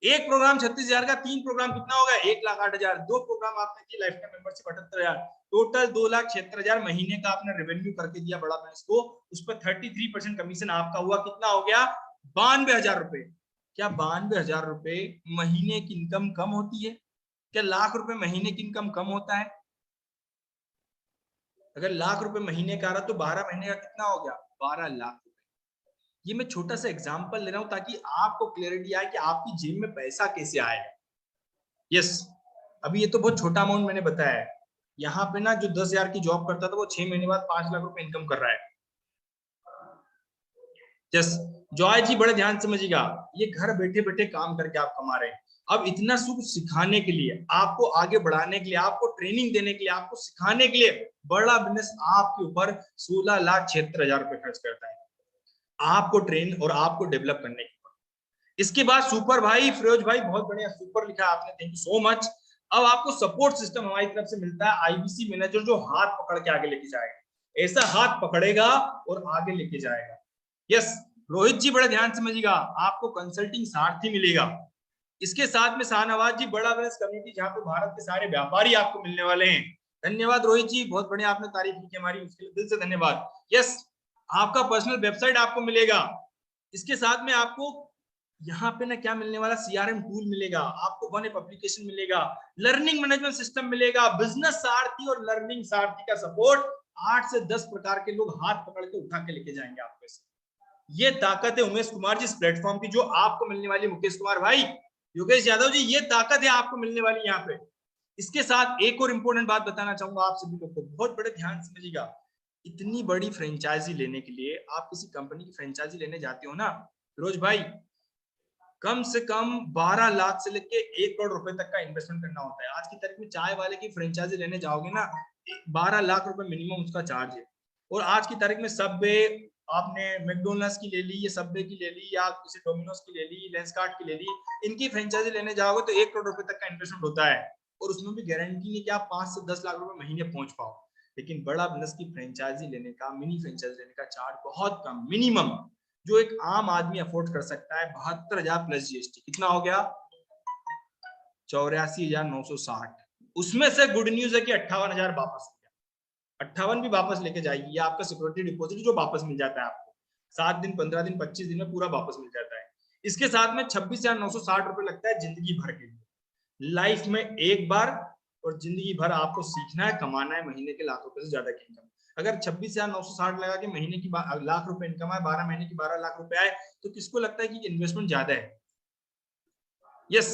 एक प्रोग्राम 36,000 का, 3 प्रोग्राम कितना हो गया? 1,08,000। 2 प्रोग्राम आपने की, लाइफ टाइम मेंबरशिप 78,000, टोटल 2,76,000 महीने का आपने रेवेन्यू करके दिया बड़ा बैंक को। उस पर 33% कमीशन आपका हुआ, कितना हो गया? 92,000 रुपए। क्या 92,000 रुपए महीने की इनकम कम होती है? क्या लाख रुपए महीने की इनकम कम होता है? अगर लाख रुपए महीने का आ रहा तो 12 महीने का कितना हो गया? 12 लाख। ये मैं छोटा सा एग्जांपल ले रहा हूं ताकि आपको क्लैरिटी आए कि आपकी जेब में पैसा कैसे आएगा। यस, अभी ये तो बहुत छोटा अमाउंट मैंने बताया है। यहाँ पे ना जो 10,000 की जॉब करता था वो 6 महीने बाद 5 लाख रुपए इनकम कर रहा है। यस, जॉय जी बड़े ध्यान समझिएगा, ये घर बैठे बैठे काम करके आप कमा रहे हैं। अब इतना सुख सिखाने के लिए, आपको आगे बढ़ाने के लिए, आपको ट्रेनिंग देने के लिए, आपको सिखाने के लिए बड़ा बिजनेस आपके ऊपर 16,76,000 रुपए खर्च करता है, आपको ट्रेन और आपको डेवलप करने के। इसके बाद सुपर भाई, फिरोज भाई बहुत बढ़िया सुपर लिखा आपने, थैंक यू सो मच। अब आपको सपोर्ट सिस्टम हमारी तरफ से मिलता है, आईबीसी मैनेजर जो हाथ पकड़ के आगे लेके जाएगा, ऐसा हाथ पकड़ेगा और आगे लेके जाएगा। यस, रोहित जी बड़े ध्यान समझिएगा, आपको कंसल्टिंग सारथी मिलेगा। इसके साथ में शाहनवाज जी, बड़ा बिजनेस कम्युनिटी जहां पे भारत के सारे व्यापारी आपको मिलने वाले हैं। धन्यवाद रोहित जी, बहुत बढ़िया आपने तारीफ की हमारी, उसके लिए दिल से धन्यवाद। यस, आपका पर्सनल वेबसाइट आपको मिलेगा। इसके साथ में आपको यहाँ पे ना क्या मिलने वाला? सीआरएम टूल मिलेगा आपको, वन ऐप एप्लीकेशन मिलेगा, लर्निंग मैनेजमेंट सिस्टम मिलेगा, बिजनेस सारथी और लर्निंग सारथी का सपोर्ट। 8 से 10 प्रकार के लोग हाथ पकड़ के उठा के लेके जाएंगे आपको। ये ताकत है उमेश कुमार जी इस प्लेटफॉर्म की जो आपको मिलने वाली। मुकेश कुमार भाई, योगेश यादव जी, ये ताकत है आपको मिलने वाली यहाँ पे। इसके साथ एक और इंपॉर्टेंट बात बताना चाहूंगा आप सभी लोग को, बहुत बड़े ध्यान से समझिएगा। इतनी बड़ी फ्रेंचाइजी लेने के लिए, आप किसी कंपनी की फ्रेंचाइजी लेने जाते हो ना फिरोज भाई, कम से कम 12 लाख से लेके 1 करोड़ रुपए तक का इन्वेस्टमेंट करना होता है। आज की तारीख में चाय वाले की फ्रेंचाइजी लेने जाओगे ना, 12 लाख रुपए मिनिमम उसका चार्ज है। और आज की तारीख में सबवे, आपने मैकडोनल्ड्स की ले ली, ये सबवे की ले ली, या किसी डोमिनोज की ले ली, लेंसकार्ट की ले ली, इनकी फ्रेंचाइजी लेने जाओगे तो 1 करोड़ रुपए तक का इन्वेस्टमेंट होता है। और उसमें भी गारंटी नहीं कि आप 5 से 10 लाख रुपए महीने पहुंच पाओ। लेकिन बड़ा बिजनेस की फ्रेंचाइजी लेने का, मिनी फ्रेंचाइजी लेने का चार्ज बहुत कम, मिनिमम जो एक आम आदमी अफोर्ड कर सकता है, 72,000 प्लस जीएसटी। कितना हो गया? 84,960। उसमें से गुड न्यूज है कि 58,000 वापस हो गया। 58 भी वापस लेके जाइए, ये आपका सिक्योरिटी डिपॉजिट जो वापस मिल जाता है आपको 7 दिन, 15 दिन, 25 दिन में पूरा वापस मिल जाता है। इसके साथ में 26,960 रुपए लगता है जिंदगी भर के लिए, लाइफ में एक बार, और जिंदगी भर आपको सीखना है, कमाना है, महीने के लाख रुपए से ज्यादा की इनकम। अगर 26,960 लगा के महीने की लाख रुपए इनकम है, 12 महीने की 12 लाख रुपए आए, तो किसको लगता है कि इन्वेस्टमेंट ज्यादा है? यस।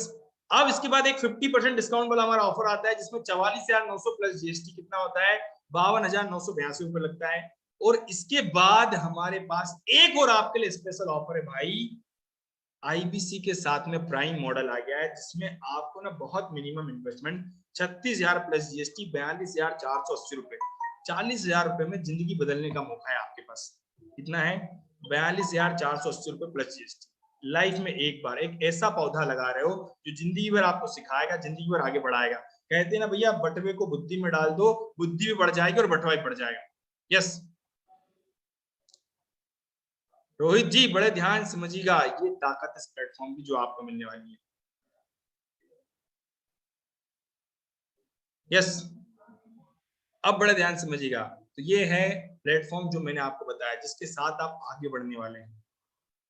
अब इसके बाद एक 50% डिस्काउंट वाला हमारा ऑफर आता है, जिसमें 44,900 प्लस जीएसटी कितना होता है? 52,982 रुपए लगता है। और इसके बाद हमारे पास एक और आपके लिए स्पेशल ऑफर है भाई, आईबीसी के साथ में प्राइम मॉडल आ गया है, जिसमें आपको ना बहुत मिनिमम इन्वेस्टमेंट 36,000 प्लस जीएसटी 42,480 रुपए, 40,000 रुपए में जिंदगी बदलने का मौका है आपके पास। कितना है? 42,480 रुपए प्लस जीएसटी। लाइफ में एक बार एक ऐसा पौधा लगा रहे हो जो जिंदगी भर आपको सिखाएगा, जिंदगी भर आगे बढ़ाएगा। कहते हैं ना भैया, बटवे को बुद्धि में डाल दो, बुद्धि भी बढ़ जाएगी और बटवा भी बढ़ जाएगा। यस रोहित जी, बड़े ध्यान समझिएगा, ये ताकत इस प्लेटफॉर्म की जो आपको मिलने वाली है। यस, अब बड़े ध्यान समझिएगा, तो ये है प्लेटफॉर्म जो मैंने आपको बताया, जिसके साथ आप आगे बढ़ने वाले हैं।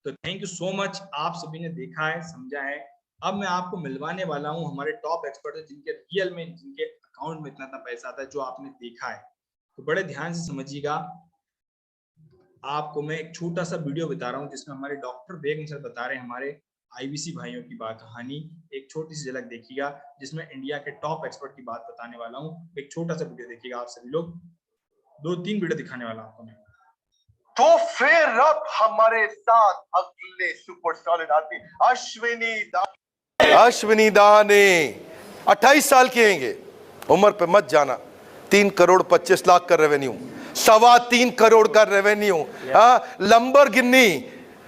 तो थैंक यू सो मच, आप सभी ने देखा है, समझा है। अब मैं आपको मिलवाने वाला हूं हमारे टॉप एक्सपर्ट है, जिनके रियल में, जिनके अकाउंट में इतना पैसा आता है, जो आपने देखा है। तो बड़े ध्यान से समझिएगा। आपको मैं एक छोटा सा वीडियो बता रहा हूँ, जिसमें हमारे डॉक्टर बेगम सर बता रहे हैं हमारे आईबीसी भाइयों की बात कहानी। एक छोटी सी झलक देखिएगा, जिसमें इंडिया के टॉप एक्सपर्ट की बात बताने वाला हूँ। एक छोटा सा वीडियो देखिएगा आप सभी लोग, 2-3 वीडियो दिखाने वाला आपको मैं। तो फिर अब हमारे साथ अगले सुपरस्टार आदमी अश्विनी दाने 28 साल के हैंगे, उम्र पे मत जाना। 3 करोड़ 25 लाख का रेवेन्यू, 3.25 करोड़ का revenue, Lamborghini.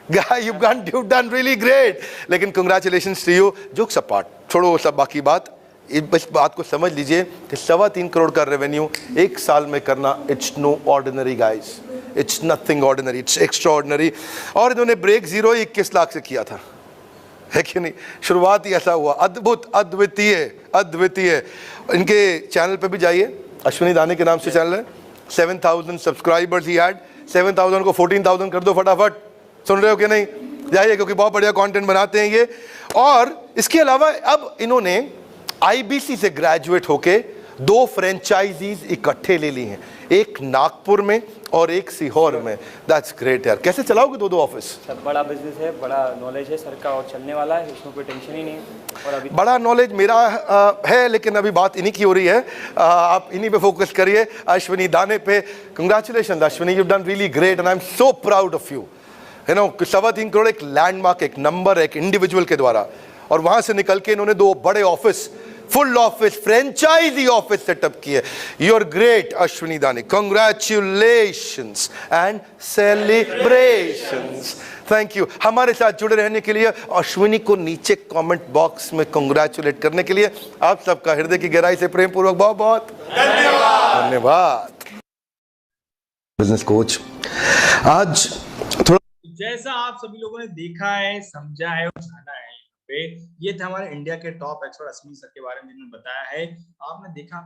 you've done really great। लेकिन congratulations to you. Jokes apart, छोड़ो सब बाकी बात, इस बात को समझ लीजिए कि 3.25 करोड़ का रेवेन्यू एक साल में करना, it's no ordinary guys, it's nothing ordinary, it's extraordinary. और इन्होंने ब्रेक 21 लाख से किया था, है कि नहीं? शुरुआत ही ऐसा हुआ, अद्भुत, अद्वितीय, अद्वितीय। इनके चैनल पे भी जाइए, अश्विनी दाने के नाम से चैनल है। 7,000 सब्सक्राइबर्स ही हैड, 7,000 को 14,000 कर दो फटाफट। सुन रहे हो कि नहीं? जाइए, क्योंकि बहुत बढ़िया कंटेंट बनाते हैं ये। और इसके अलावा अब इन्होंने आईबीसी से ग्रेजुएट होके 2 फ्रेंचाइजीज इकट्ठे ले ली हैं, एक नागपुर में और एक सीहोर में। दैट्स ग्रेट यार। कैसे चलाओगे 2 ऑफिस? सर बड़ा बिजनेस है, बड़ा नॉलेज है सर का, और चलने वाला है, इसमें कोई टेंशन ही नहीं है। और अभी बड़ा नॉलेज मेरा है, लेकिन अभी बात इन्हीं की हो रही है। आप इन्हीं पे फोकस करिए, अश्विनी दाने पे। Congratulation Ashwini, you done really great and I am so proud of you. You know, 3.25 crore एक लैंडमार्क, एक नंबर, एक इंडिविजुअल के द्वारा, और वहां से निकल के इन्होंने 2 बड़े office, full office, franchise office setup किए। You are great Ashwini Dane, congratulations and celebrations. Thank you हमारे साथ जुड़े रहने के लिए। अश्विनी को नीचे कमेंट बॉक्स में कंग्रेचुलेट करने के लिए आप सबका हृदय की गहराई से प्रेम पूर्वक बहुत बहुत धन्यवाद। बिजनेस कोच, आज थोड़ा जैसा आप सभी लोगों ने देखा है, समझा है और जाना है, ये थे हमारे इंडिया के टॉप एक्सपर्ट अश्विनी सर के बारे में, जिन्होंने बताया है। आपने देखा,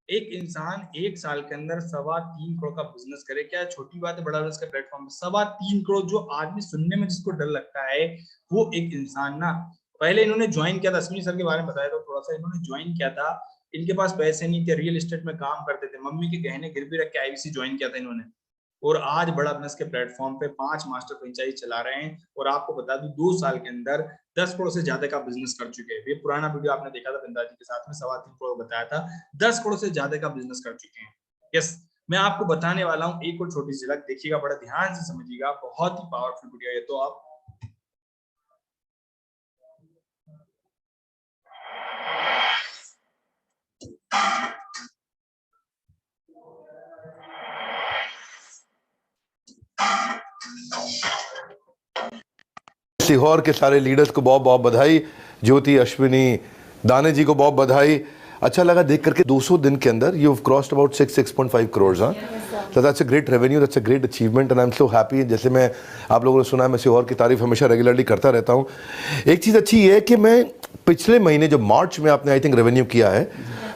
एक इंसान 1 साल के अंदर 3.25 करोड़ का बिजनेस करे, क्या छोटी बात है? बड़ा बिजनेस का प्लेटफॉर्म 3.25 करोड़, जो आदमी सुनने में जिसको डर लगता है, वो एक इंसान ना, पहले इन्होंने ज्वाइन किया था, अश्विनी सर के बारे में बताया तो थोड़ा सा, इन्होंने ज्वाइन किया था, इनके पास पैसे नहीं थे, रियल एस्टेट में काम करते थे, मम्मी के गहने गिरवी रख के आईबीसी ज्वाइन किया था इन्होंने, और आज बड़ा बिजनेस के प्लेटफॉर्म पे 5 मास्टर फ्रेंचाइज चला रहे हैं। और आपको बता दूं, 2 साल के अंदर 10 करोड़ से ज्यादा का बिजनेस कर चुके हैं। ये पुराना वीडियो आपने देखा था बिंदा जी के साथ में, 3.25 करोड़ बताया था, 10 करोड़ से ज्यादा का बिजनेस कर चुके हैं। यस, मैं आपको बताने वाला हूँ एक और छोटी सी झलक, देखिएगा, बड़ा ध्यान से समझिएगा, बहुत ही पावरफुल वीडियो है। तो आप सीहोर के सारे लीडर्स को बहुत बहुत बधाई, ज्योति, अश्विनी दाने जी को बहुत बधाई। अच्छा लगा देख करके, 200 दिन के अंदर you have crossed about 6.5 crore. हाँ, So that's a great revenue, that's a great achievement and I'm so happy. जैसे मैं आप लोगों ने सुना है मैं सीहोर की तारीफ हमेशा रेगुलरली करता रहता हूँ। एक चीज़ अच्छी ये है कि मैं पिछले महीने जो मार्च में आपने आई थिंक रेवेन्यू किया है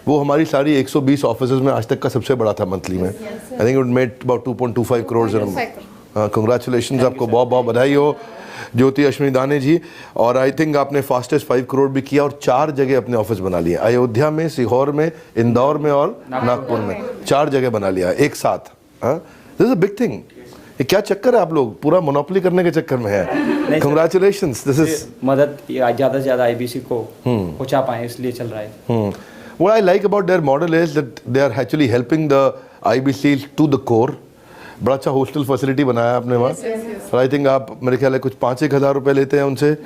वो हमारी सारी 120 ऑफिसेज में आज तक का सबसे बड़ा था मंथली में। I think it made about 2.25 crore. Congratulation, आपको बहुत बहुत बधाई हो ज्योति अश्विनी दाने जी। और आई थिंक आपने फास्टेस्ट 5 करोड़ भी किया और 4 जगह अपने ऑफिस बना लिए, अयोध्या में, सीहोर में, इंदौर में और नागपुर में, 4 जगह बना लिया एक साथ। This is a big thing. ये क्या चक्कर है, आप लोग पूरा मोनोपोली करने के चक्कर में है। कंग्रेचुलेशंस, दिस इज मदद ज़्यादा से ज़्यादा आईबीसी को पहुंचा पाए इसलिए चल रहा है। What I like about their model is that they are actually helping the IBCs to the core. बड़ा अच्छा हॉस्टल फैसिलिटी बनाया आपने वहाँ। और आई थिंक आप मेरे ख्याल है कुछ 5-1 हज़ार रुपए लेते हैं उनसे,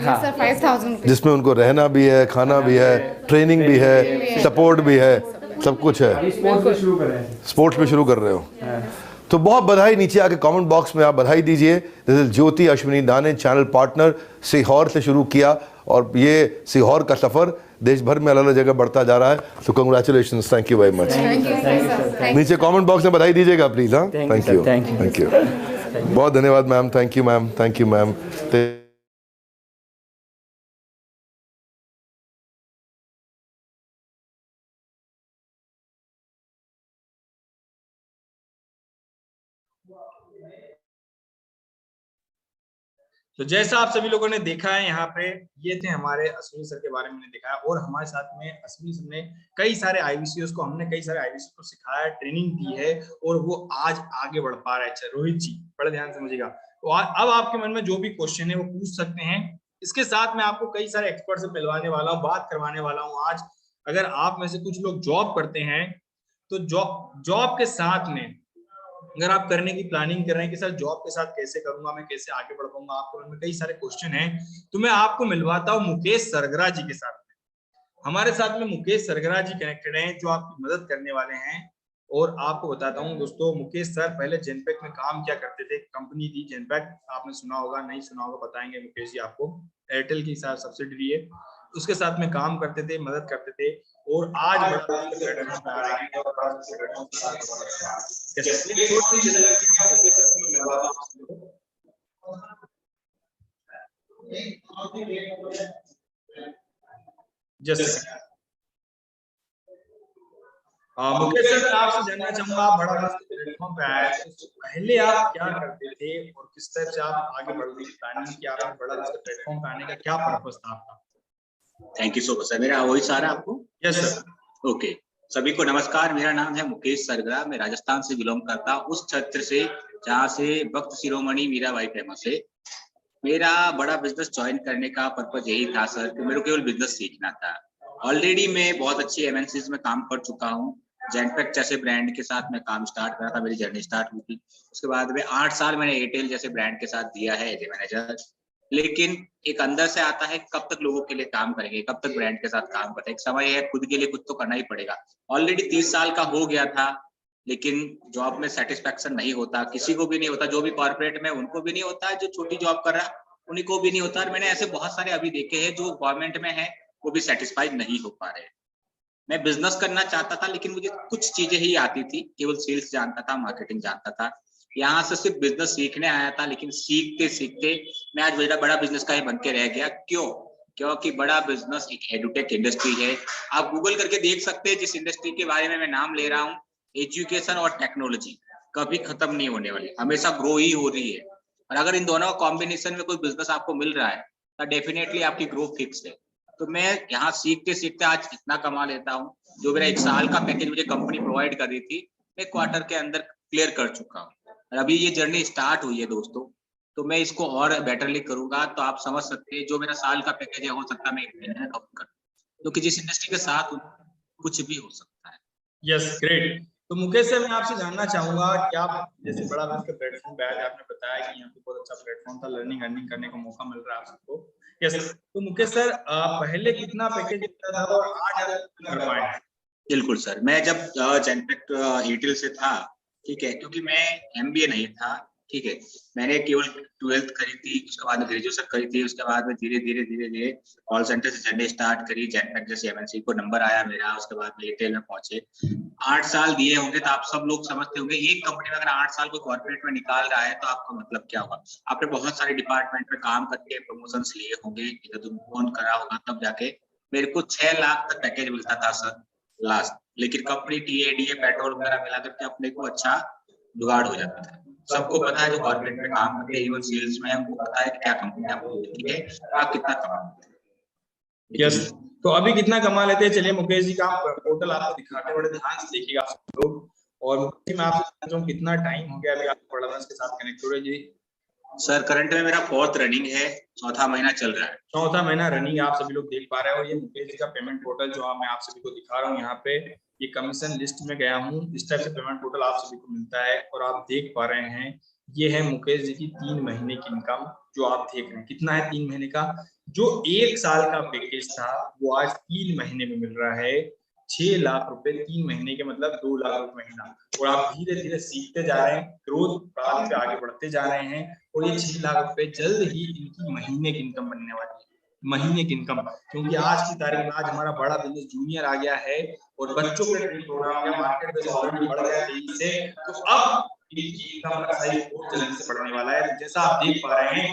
जिसमें उनको रहना भी है, खाना भी है, ट्रेनिंग भी है, सपोर्ट भी है, सब कुछ है। स्पोर्ट्स भी शुरू कर रहे हो, तो बहुत बधाई। नीचे आके कमेंट बॉक्स में आप बधाई दीजिए। दिस इज ज्योति अश्विनी दाने, चैनल पार्टनर, सीहोर से शुरू किया और ये सीहोर का सफर देश भर में अलग अलग जगह बढ़ता जा रहा है। सो congratulations, thank you very much. नीचे कमेंट बॉक्स में बधाई दीजिएगा प्लीज। हाँ, थैंक यू, थैंक यू, बहुत धन्यवाद ma'am, thank you ma'am, thank you ma'am. तो जैसा आप सभी लोगों ने देखा है यहाँ पे, ये थे हमारे अश्विनी सर के बारे में दिखाया और हमारे साथ में अश्विनी सर ने कई सारे आईबीसीओस को, हमने कई सारे आईबीसी को सिखाया, ट्रेनिंग दी है और वो आज आगे बढ़ पा रहा है। अच्छा रोहित जी बड़े ध्यान से समझिएगा। तो अब आपके मन में जो भी क्वेश्चन है वो पूछ सकते हैं। इसके साथ मैं आपको कई सारे एक्सपर्ट से मिलवाने वाला हूँ, बात करवाने वाला हूँ आज। अगर आप में से कुछ लोग जॉब करते हैं तो जॉब के साथ में अगर आप करने की प्लानिंग कर रहे हैं कि सर जॉब के साथ कैसे करूंगा, मैं कैसे आगे बढ़ पाऊंगा, आपके मन में कई सारे क्वेश्चन हैं, तो मैं आपको मिलवाता हूं मुकेश सरगरा जी के साथ। हमारे साथ में मुकेश सरगरा जी कनेक्टेड हैं जो आपकी मदद करने वाले हैं। और आपको बताता हूं दोस्तों, मुकेश सर पहले जेनपैक में काम क्या करते थे, कंपनी थी जेनपैक, आपने सुना होगा, नहीं सुना होगा बताएंगे मुकेश जी आपको। एयरटेल की सब्सिडरी है, उसके साथ में काम करते थे, मदद करते थे और आज मुकेश सर आपसे जानना चाहूंगा, आप बड़ा प्लेटफॉर्म पे आए तो पहले आप क्या करते थे और किस तरह से आप आगे बढ़ने की प्लानिंग की, आपने बड़ा प्लेटफॉर्म पे आने का क्या पर्पस था आपका? Thank you so much sir. मेरा वॉइस आ रहा है आपको? Yes sir. ओके, सभी को नमस्कार। मेरा नाम है मुकेश सरगरा, मैं राजस्थान से बिलोंग करता हूँ, उस क्षेत्र से जहाँ से भक्त शिरोमणि मीराबाई फेमस है। मेरा बड़ा बिजनेस ज्वाइन करने का पर्पज यही था सर कि मेरे को केवल बिजनेस सीखना था। ऑलरेडी मैं बहुत अच्छी एमएनसीज में काम कर चुका हूँ। जेनपैक जैसे ब्रांड के साथ मैं काम स्टार्ट करा था, मेरी जर्नी स्टार्ट हुई थी। उसके बाद में 8 साल मैंने एयरटेल जैसे ब्रांड के साथ दिया है एज ए मैनेजर। लेकिन एक अंदर से आता है कब तक लोगों के लिए काम करेंगे, कब तक ब्रांड के साथ काम करते हैं। एक समय है खुद के लिए कुछ तो करना ही पड़ेगा। ऑलरेडी 30 साल का हो गया था, लेकिन जॉब में सेटिस्फेक्शन नहीं होता, किसी को भी नहीं होता, जो भी कॉर्पोरेट में उनको भी नहीं होता, जो छोटी जॉब कर रहा उन्हीं को भी नहीं होता। और मैंने ऐसे बहुत सारे अभी देखे हैं जो गवर्नमेंट में है वो भी सेटिस्फाइड नहीं हो पा रहे। मैं बिजनेस करना चाहता था लेकिन मुझे कुछ चीजें ही आती थी, केवल सेल्स जानता था, मार्केटिंग जानता था। यहाँ से सिर्फ बिजनेस सीखने आया था, लेकिन सीखते सीखते मैं आज बड़ा बिजनेस का ही बन के रह गया। क्यों? क्योंकि बड़ा बिजनेस एक एडुटेक इंडस्ट्री है। आप गूगल करके देख सकते हैं, जिस इंडस्ट्री के बारे में मैं नाम ले रहा हूँ, एजुकेशन और टेक्नोलॉजी कभी खत्म नहीं होने वाली, हमेशा ग्रो ही हो रही है। और अगर इन दोनों का कॉम्बिनेशन में कोई बिजनेस आपको मिल रहा है तो डेफिनेटली आपकी ग्रो फिक्स है। तो मैं यहाँ सीखते सीखते आज इतना कमा लेता हूँ, जो मेरा 1 साल का पैकेज मुझे कंपनी प्रोवाइड कर रही थी, मैं क्वार्टर के अंदर क्लियर कर चुका हूँ। और अभी ये जर्नी स्टार्ट हुई है दोस्तों, तो मैं इसको और बेटरली करूंगा। तो आप समझ सकते हैं जो मेरा साल का पैकेज है, हो सकता है मैं 1 महीने में कम कर, क्योंकि जिस इंडस्ट्री के साथ कुछ भी हो सकता है। Yes, great. तो मुकेश सर मैं आपसे जानना चाहूंगा कि आप जैसे बड़ा बिजनेस का प्लेटफॉर्म पे आज आपने बताया कि यहाँ पे बहुत अच्छा प्लेटफॉर्म था, लर्निंग अर्निंग करने का मौका मिल रहा है आप सबको। यस, तो मुकेश सर पहले कितना पैकेज मिलता था और आज आप कर पाए? बिल्कुल सर, मैं जब जेनपैक एयरटेल से था, ठीक है, क्योंकि मैं एमबीए नहीं था, ठीक है। मैंने केवल 12th करी थी, उसके बाद में ग्रेजुएशन करी थी, उसके बाद में धीरे धीरे कॉल सेंटर से जर्नी स्टार्ट करी, जेटपैक जैसे एमएनसी को नंबर आया मेरा, उसके बाद में रिटेल में पहुंचे। 8 साल दिए होंगे तो आप सब लोग समझते होंगे एक कंपनी में अगर 8 साल को कॉर्पोरेट में निकाल रहा है तो आपका मतलब क्या होगा। आपने बहुत सारे डिपार्टमेंट में काम करके प्रमोशंस लिए होंगे, इधर फोन करा होगा, तब जाके मेरे को 6 लाख तक पैकेज मिलता था सर लास्ट। लेकिन कंपनी टीएडीए पेट्रोल वगैरह मिला करके अपने को अच्छा जुगाड़ हो जाता था। सबको पता है जो कॉर्पोरेट में काम करते हैं, इवन सेल्स में, हमको पता है कि क्या कंपनी आपको मिलती है, आप कितना कमाते हैं। यस, तो अभी कितना कमा लेते हैं। चलिए मुकेश जी का पोर्टल आपको दिखाते हैं, बड़े ध्यान से देखिएगा आप लोग। और मुकेश जी मैं आपसे पूछता हूं कितना टाइम हो गया अभी आप प्रोडक्ट्स के साथ कनेक्ट हो रहे जी। सर करंट में मेरा 4th रनिंग है, 4था महीना चल रहा है। 4था महीना रनिंग आप सभी लोग देख पा रहे हैं। और ये मुकेश जी का पेमेंट पोर्टल जो मैं आप सभी को दिखा रहा हूँ यहाँ पे, ये कमीशन लिस्ट में गया हूँ, इस टाइप से पेमेंट पोर्टल आप सभी को मिलता है। और आप देख पा रहे हैं ये है मुकेश जी की 3 महीने की इनकम जो आप देख रहे हैं। कितना है 3 महीने का? जो 1 साल का पैकेज था वो आज 3 महीने में मिल रहा है 6 लाख रुपए 3 महीने के, मतलब 2 लाख रुपए महीना। और आप धीरे धीरे सीखते जा रहे हैं, ग्रोथ पाथ पे आगे बढ़ते जा रहे हैं। और ये 6 लाख रुपए जल्द ही इनकी महीने की इनकम बनने वाली है, महीने की इनकम। क्योंकि आज की तारीख में आज हमारा बड़ा बिजनेस जूनियर आ गया है और बच्चों के ट्रेनिंग प्रोग्राम या मार्केट में ऑलरेडी बढ़ गया तेजी से, तो अब इनकी इनकम का सही बहुत जल्दी से बढ़ने वाला है। तो जैसा आप देख पा रहे हैं,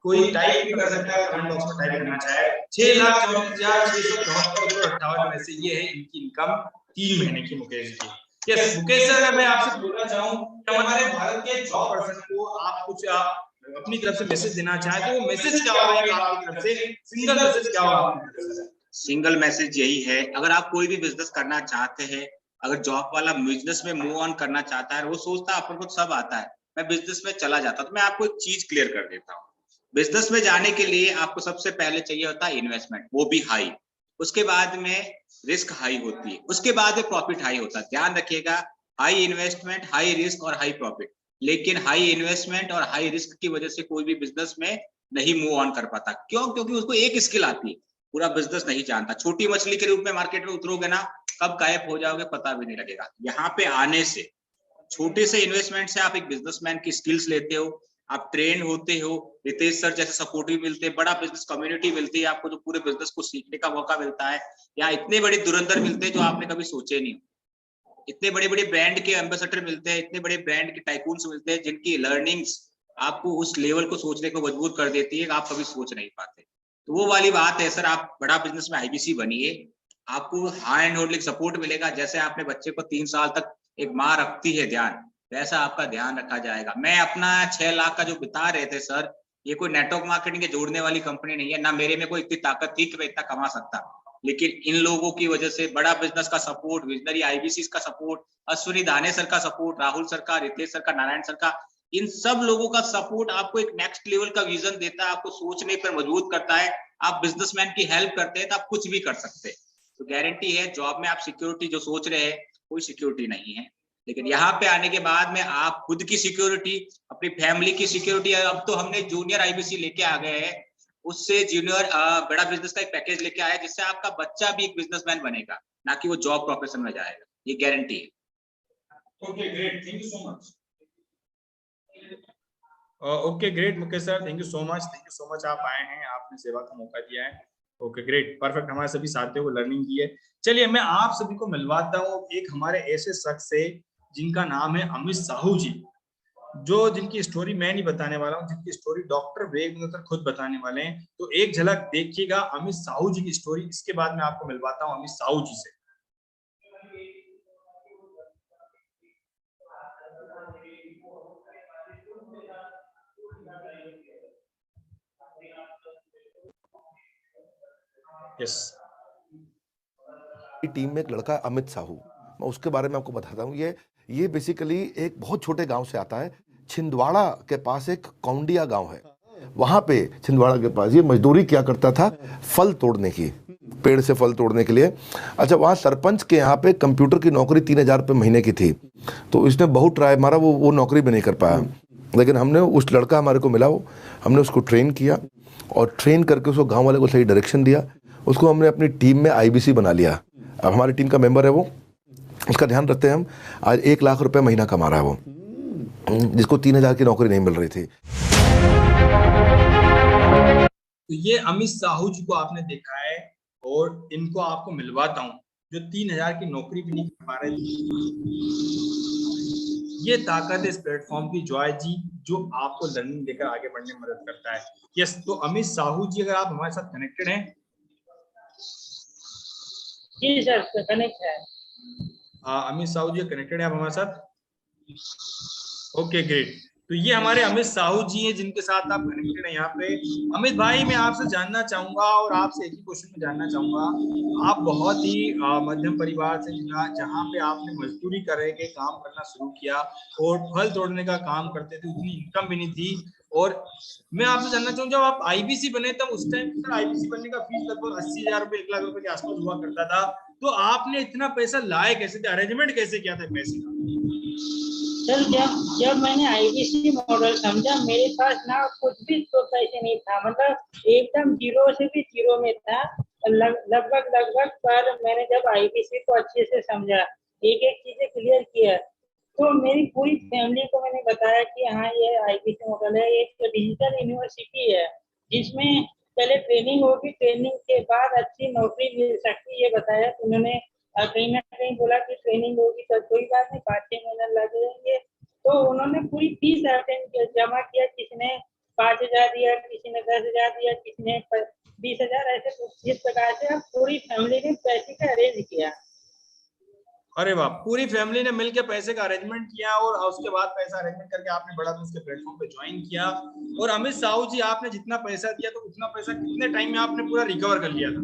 कोई टाइप भी कर सकता है, कमेंट बॉक्स में टाइप करना चाहे 6,34,674 में से ये है इनकी इनकम 3 महीने की मुकेश जी। यस मुकेश सर, अगर मैं आपसे बोलना चाहूं कि हमारे भारत के जॉब पर्सन को आप कुछ अपनी तरफ से मैसेज देना चाहे तो वो मैसेज क्या होगा आपकी तरफ से? सिंगल मैसेज क्या होगा आपकी तरफ से? सिंगल मैसेज यही है, अगर आप कोई भी बिजनेस करना चाहते हैं, अगर जॉब वाला बिजनेस में मूव ऑन करना चाहता है, वो सोचता है अपन को सब आता है, मैं बिजनेस में चला जाता, तो मैं आपको एक चीज क्लियर कर देता हूँ। बिजनेस में जाने के लिए आपको सबसे पहले चाहिए होता है इन्वेस्टमेंट, वो भी हाई। उसके बाद में रिस्क हाई होती है, उसके बाद में प्रॉफिट हाई होता है। ध्यान रखिएगा, हाई इन्वेस्टमेंट, हाई रिस्क और हाई प्रॉफिट। लेकिन हाई इन्वेस्टमेंट और हाई रिस्क की वजह से कोई भी बिजनेस में नहीं मूव ऑन कर पाता। क्यों? क्योंकि उसको एक स्किल आती है, पूरा बिजनेस नहीं जानता। छोटी मछली के रूप में मार्केट में उतरोगे ना, कब गायब हो जाओगे पता भी नहीं लगेगा। यहाँ पे आने से, छोटे से इन्वेस्टमेंट से आप एक बिजनेसमैन की स्किल्स लेते हो, आप ट्रेन होते हो, रितेश सर जैसे सपोर्टिव मिलते हैं, बड़ा बिजनेस कम्युनिटी मिलती है आपको, जो पूरे बिजनेस को सीखने का मौका मिलता है। यहाँ इतने बड़े धुरंधर मिलते हैं जो आपने कभी सोचे नहीं। इतने बड़े बड़े ब्रांड के एम्बेसडर मिलते हैं, इतने बड़े ब्रांड के टाइकून्स मिलते हैं, जिनकी लर्निंग्स आपको उस लेवल को सोचने को मजबूर कर देती है, आप कभी सोच नहीं पाते। तो वो वाली बात है सर, आप बड़ा बिजनेस में आईबीसी बनिए, आपको हैंड होल्डिंग सपोर्ट मिलेगा। जैसे आपने बच्चे को 3 साल तक एक माँ रखती है ध्यान, वैसा आपका ध्यान रखा जाएगा। मैं अपना 6 लाख का जो बिता रहे थे सर, ये कोई नेटवर्क मार्केटिंग के जोड़ने वाली कंपनी नहीं है, ना मेरे में कोई इतनी ताकत थी कि मैं इतना कमा सकता। लेकिन इन लोगों की वजह से, बड़ा बिजनेस का सपोर्ट, विजनरी आईबीसी का सपोर्ट, अश्विनी दाने सर का सपोर्ट, राहुल सर का, रितेश सर का, नारायण सर का, इन सब लोगों का सपोर्ट आपको एक नेक्स्ट लेवल का विजन देता है, आपको सोचने पर मजबूत करता है। आप बिजनेसमैन की हेल्प करते हैं तो आप कुछ भी कर सकते हैं। तो गारंटी है, जॉब में आप सिक्योरिटी जो सोच रहे हैं, कोई सिक्योरिटी नहीं है। लेकिन यहाँ पे आने के बाद में आप खुद की सिक्योरिटी, अपनी फैमिली की सिक्योरिटी, अब तो हमने जूनियर आईबीसी लेके आ गए हैं, उससे जूनियर बड़ा बिजनेस का एक पैकेज लेके आया, जिससे आपका बच्चा भी एक बिजनेसमैन बनेगा, ना कि वो जॉब प्रोफेशन में जाएगा। ये गारंटी है। Okay great, thank you so much. Okay great Mukesh sir, thank you so much, आप आए हैं, आपने सेवा का मौका दिया है। ओके ग्रेट, परफेक्ट, हमारे सभी साथियों को लर्निंग की है। चलिए मैं आप सभी को मिलवाता हूँ एक हमारे ऐसे शख्स से जिनका नाम है अमित साहू जी, जिनकी स्टोरी मैं नहीं बताने वाला हूँ, जिनकी story doctor Vivek Bindra sir खुद बताने वाले हैं। तो एक झलक देखिएगा अमित साहू जी की स्टोरी, इसके बाद मैं आपको मिलवाता हूँ अमित साहू जी से। यस, टीम में एक लड़का है अमित साहू, मैं उसके बारे में आपको बताता हूँ। ये बेसिकली एक बहुत छोटे गांव से आता है। छिंदवाड़ा के पास एक कौंडिया गांव है, वहां पे छिंदवाड़ा के पास ये मजदूरी क्या करता था, फल तोड़ने की, पेड़ से फल तोड़ने के लिए। अच्छा, वहाँ सरपंच के यहाँ पे कंप्यूटर की नौकरी 3,000 रुपये महीने की थी, तो इसने बहुत ट्राई मारा, वो नौकरी भी नहीं कर पाया। लेकिन हमने उस लड़का हमारे को मिला, हमने उसको ट्रेन किया और ट्रेन करके उसको गाँव वाले को सही डायरेक्शन दिया। उसको हमने अपनी टीम में आईबीसी बना लिया। अब हमारी टीम का मेंबर है वो, उसका ध्यान रखते हैं हम। आज 1 लाख रुपए महीना कमा रहा है वो। जिसको 3,000 की नौकरी नहीं मिल रही थी। तो ये अमित साहू जी को आपने देखा है और इनको आपको मिलवाता हूँ जो 3,000 की नौकरी भी नहीं कर पा रहे थे। ये ताकत है इस प्लेटफॉर्म की, जॉय जी, जो आपको लर्निंग देकर आगे बढ़ने में मदद करता है। यस, तो अमित साहू जी अगर आप हमारे साथ कनेक्टेड हैं। जी सर, कनेक्ट है। अमित साहू जी कनेक्टेड है आप हमारे साथ? Okay great. तो ये हमारे अमित साहू जी हैं जिनके साथ आप कनेक्टेड हैं यहाँ पे। अमित भाई, मैं आपसे जानना चाहूंगा और आपसे एक ही क्वेश्चन में जानना चाहूंगा, आप बहुत ही मध्यम परिवार से जहाँ पे आपने मजदूरी कर के काम करना शुरू किया और फल तोड़ने का काम करते थे, उतनी इनकम भी नहीं थी। और मैं आपसे जानना चाहूँ, जब आप आईबीसी बने तब उस टाइम सर आईबीसी बनने का फीस लगभग 80,000 रुपए 1 लाख रुपए के आसपास हुआ करता था, तो आपने इतना पैसा लाए कैसे थे, अरेंजमेंट कैसे किया था पैसे का? सर जब मैंने आईबीसी मॉडल समझा, मेरे पास ना कुछ भी तो पैसे नहीं था, मतलब एकदम जीरो से भी जीरो में था लगभग। पर मैंने जब आईबीसी को अच्छे से समझा, एक एक चीजें क्लियर किया, तो मेरी पूरी फैमिली को मैंने बताया कि हाँ ये आईबीसी मॉडल है, एक डिजिटल यूनिवर्सिटी है जिसमें पहले ट्रेनिंग होगी, ट्रेनिंग के बाद अच्छी नौकरी मिल सकती है, ये बताया। उन्होंने कहीं ना कहीं बोला कि ट्रेनिंग होगी तो कोई बात नहीं, 5-6 महीने लगेंगे। तो उन्होंने पूरी फीस जमा किया, किसी ने 5,000 दिया, किसी ने 10,000 दिया, किसी ने 20,000, ऐसे इस प्रकार से पूरी फैमिली ने पैसे का अरेंज किया। अरे वाह, पूरी फैमिली ने मिलकर पैसे का अरेंजमेंट किया और उसके बाद पैसा अरेंजमेंट करके आपने बड़ा उसके प्लेटफॉर्म पे ज्वाइन किया। और अमित साहू जी, आपने जितना पैसा दिया तो उतना पैसा कितने टाइम में आपने पूरा रिकवर कर लिया था?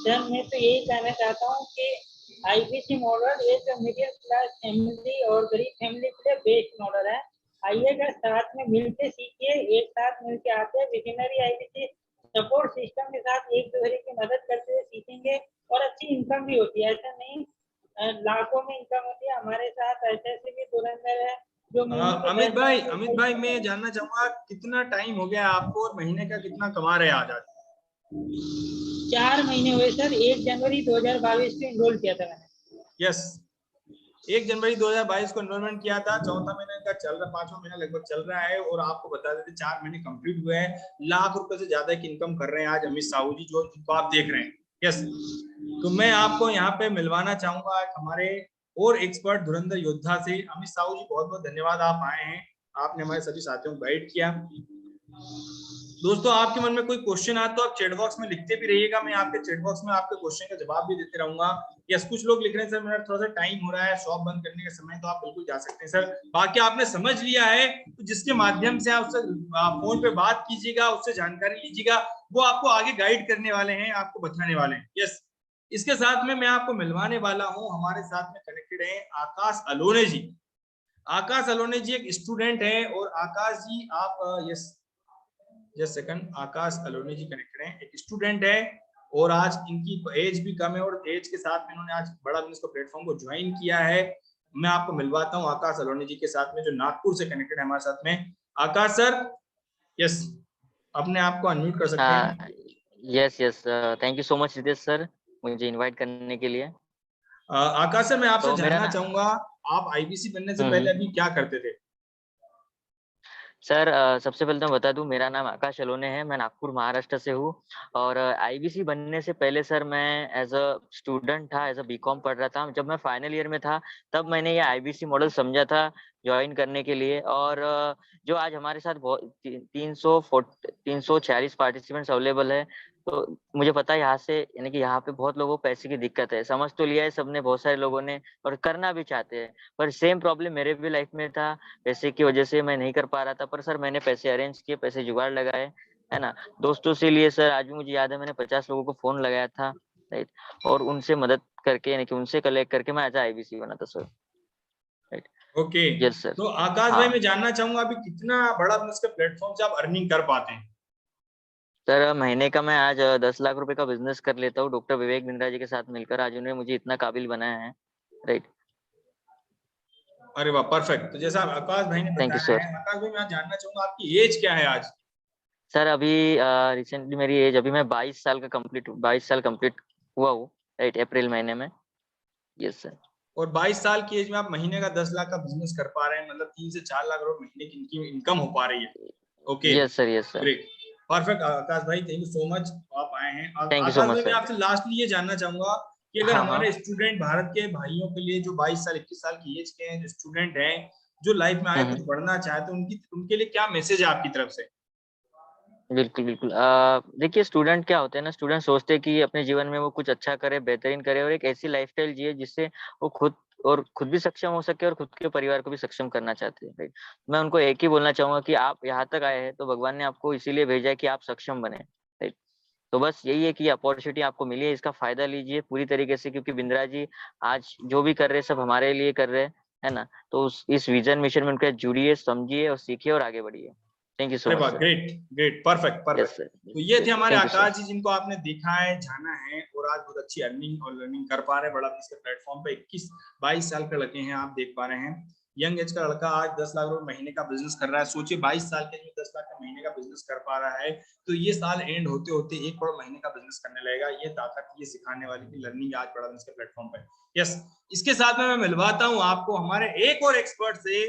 सर मैं तो यही कहना चाहता हूँ कि आईबीसी मॉडल एक मिडिल क्लास फैमिली और गरीब फैमिली के लिए बेस्ट मॉडल है। आइएगा, साथ में मिलकर सीखिए, एक साथ मिलकर आते हैं विजनरी आईबीसी सपोर्ट सिस्टम के साथ एक दूसरे की मदद करते हुए सीखेंगे और अच्छी इनकम भी होती है, ऐसा नहीं लाखों में इनकम होती है। हमारे साथ ऐसे भी धुरंधर है जो अमित भाई मैं जानना चाहूंगा कितना टाइम हो गया आपको और महीने का कितना कमा रहे हैं आज? 4 महीने हुए सर, 1 जनवरी 2022 में इनरोल किया था मैंने। यस, 1 जनवरी 2022 को एनरोलमेंट किया था, चौथा महीने का चल रहा, 5वां महीना लगभग चल रहा है और आपको बता देते 4 महीने कंप्लीट हुए हैं, लाख रुपए से ज्यादा की इनकम कर रहे हैं आज अमित साहू जी, जो जिनको आप देख रहे हैं। यस, तो मैं आपको यहाँ पे मिलवाना चाहूंगा हमारे और एक्सपर्ट धुरंधर योद्धा से। अमित साहू जी, बहुत बहुत धन्यवाद, आप आए हैं, आपने हमारे सभी साथियों को गाइड किया। दोस्तों, आपके मन में कोई क्वेश्चन आए तो आप चैट बॉक्स में लिखते भी रहिएगा, मैं आपके चैट बॉक्स में आपके क्वेश्चन का जवाब भी देते रहूंगा। यस, कुछ लोग लिख रहे हैं सर मेरा थोड़ा सा टाइम हो रहा है, शॉप बंद करने का समय, तो आप बिल्कुल जा सकते हैं सर। बाकी आपने समझ लिया है तो जिसके माध्यम से आप उससे फोन पे बात कीजिएगा, उससे जानकारी लीजिएगा, वो आपको आगे गाइड करने वाले हैं, आपको बताने वाले हैं। यस, इसके साथ में मैं आपको मिलवाने वाला हूँ, हमारे साथ में कनेक्टेड है आकाश अलोने जी। आकाश अलोने जी एक स्टूडेंट है और आकाश जी आप यस जस्ट सेकंड, आकाश अलोनी जी कनेक्टेड हैं, एक स्टूडेंट है और आज इनकी एज भी कम है और एज के साथ में इन्होंने आज बड़ा बिजनेस को प्लेटफॉर्म को ज्वाइन किया है। मैं आपको मिलवाता हूं आकाश अलोनी जी के साथ में, जो नागपुर से कनेक्टेड है हमारे साथ में। आकाश सर, यस, अपने आप को अनम्यूट कर सकते हैं। Yes yes, thank you so much Ritesh sir, मुझे इनवाइट करने के लिए। आकाश सर, मैं आपसे तो जानना चाहूंगा, आप आईबीसी बनने से पहले अभी क्या करते थे? सर सबसे पहले तो मैं बता दूं, मेरा नाम आकाश अलोने है, मैं नागपुर महाराष्ट्र से हूँ। और आईबीसी बनने से पहले सर मैं एज अ स्टूडेंट था, एज अ बीकॉम पढ़ रहा था। जब मैं फाइनल ईयर में था तब मैंने ये आईबीसी मॉडल समझा था ज्वाइन करने के लिए। और जो आज हमारे साथ 346 पार्टिसिपेंट्स अवेलेबल है, तो मुझे पता है यहाँ से, यानी कि यहाँ पे बहुत लोगों को पैसे की दिक्कत है, समझ तो लिया है सबने, बहुत सारे लोगों ने, और करना भी चाहते हैं। पर सेम प्रॉब्लम मेरे भी लाइफ में था, पैसे की वजह से मैं नहीं कर पा रहा था। पर सर मैंने पैसे अरेंज किए, पैसे जुगाड़ लगाए, है ना, दोस्तों से लिए। सर आज भी मुझे याद है, मैंने 50 लोगों को फोन लगाया था, राइट, और उनसे मदद करके, यानी कि उनसे कलेक्ट करके मैं आज आईबीसी बना था sir, right. Okay, yes sir. तो आकाश भाई, मैं जानना चाहूंगा अभी कितना बड़ा बिजनेस के प्लेटफॉर्म से आप अर्निंग कर पाते हैं? सर महीने का मैं आज 10 लाख रुपए का बिजनेस कर लेता हूँ, डॉक्टर विवेक बिंद्रा जी के साथ मिलकर। आज उन्होंने मुझे इतना काबिल बनाया है, राइट। अरे वाह, परफेक्ट। तो जैसा आकाश भाई ने थैंक यू बताया सर। है, आकाश भाई मैं जानना चाहूंगा आपकी एज क्या है आज? सर अभी रिसेंटली मेरी एज, अभी मैं 22 साल का कंप्लीट 22 साल कंप्लीट हुआ हूँ, राइट, अप्रैल महीने में। Yes sir. और 22 साल की एज में आप महीने का 10 लाख का बिजनेस कर पा रहे हैं, मतलब 3 से 4 लाख रुपए महीने की इनकी इनकम हो पा रही है। Okay, yes sir, yes sir. Great, perfect Akash भाई, थैंक यू सो मच, आप आए हैं। Thank you so Akash much भाई, मैं सर। आपसे लास्टली ये जानना चाहूंगा कि अगर हाँ हमारे स्टूडेंट, भारत के भाइयों के लिए जो 22 साल 21 साल की एज के हैं, जो स्टूडेंट हैं, जो लाइफ में आगे कुछ बढ़ना चाहते हैं, उनके लिए क्या मैसेज है आपकी तरफ से? बिल्कुल, बिल्कुल। देखिए स्टूडेंट क्या होते हैं ना, स्टूडेंट सोचते हैं कि अपने जीवन में वो कुछ अच्छा करे, बेहतरीन करे और एक ऐसी लाइफ़स्टाइल जिए जिससे वो खुद भी सक्षम हो सके और खुद के परिवार को भी सक्षम करना चाहते हैं, राइट? मैं उनको एक ही बोलना चाहूँगा कि आप यहाँ तक आए हैं तो भगवान ने आपको इसीलिए भेजा है कि आप सक्षम बनें, राइट? तो बस यही है कि अपॉर्च्युनिटी आपको मिली है, इसका फ़ायदा लीजिए पूरी तरीके से, क्योंकि बिंद्रा जी आज जो भी कर रहे हैं सब हमारे लिए कर रहे हैं, है ना? तो उस इस विज़न मिशन में उनके जुड़िए, समझिए और सीखिए और आगे बढ़िए। थैंक यू सो अरे मच वाह, sir. Great great, perfect perfect. Yes sir, तो ये थे यस सर। हमारे थैंक यू सर। आकाश जी, जिनको आपने देखा है, जाना है और आज बहुत अच्छी अर्निंग और लर्निंग कर पा रहे हैं। बड़ा इसके प्लेटफॉर्म पे 21-22 साल के लड़के हैं, आप देख पा रहे हैं। यंग एज का लड़का आज 10 लाख रुपए महीने का बिजनेस कर रहा है। सोचिए 22 साल के में 10 लाख का महीने का बिजनेस कर पा रहा है, तो ये साल एंड होते होते 1 करोड़ महीने का बिजनेस करने लगेगा। ये ताकत ये सिखाने वाली की लर्निंग आज बड़ा इसके प्लेटफॉर्म पे। यस, इसके साथ में मैं मिलवाता हूँ आपको हमारे एक और एक्सपर्ट से,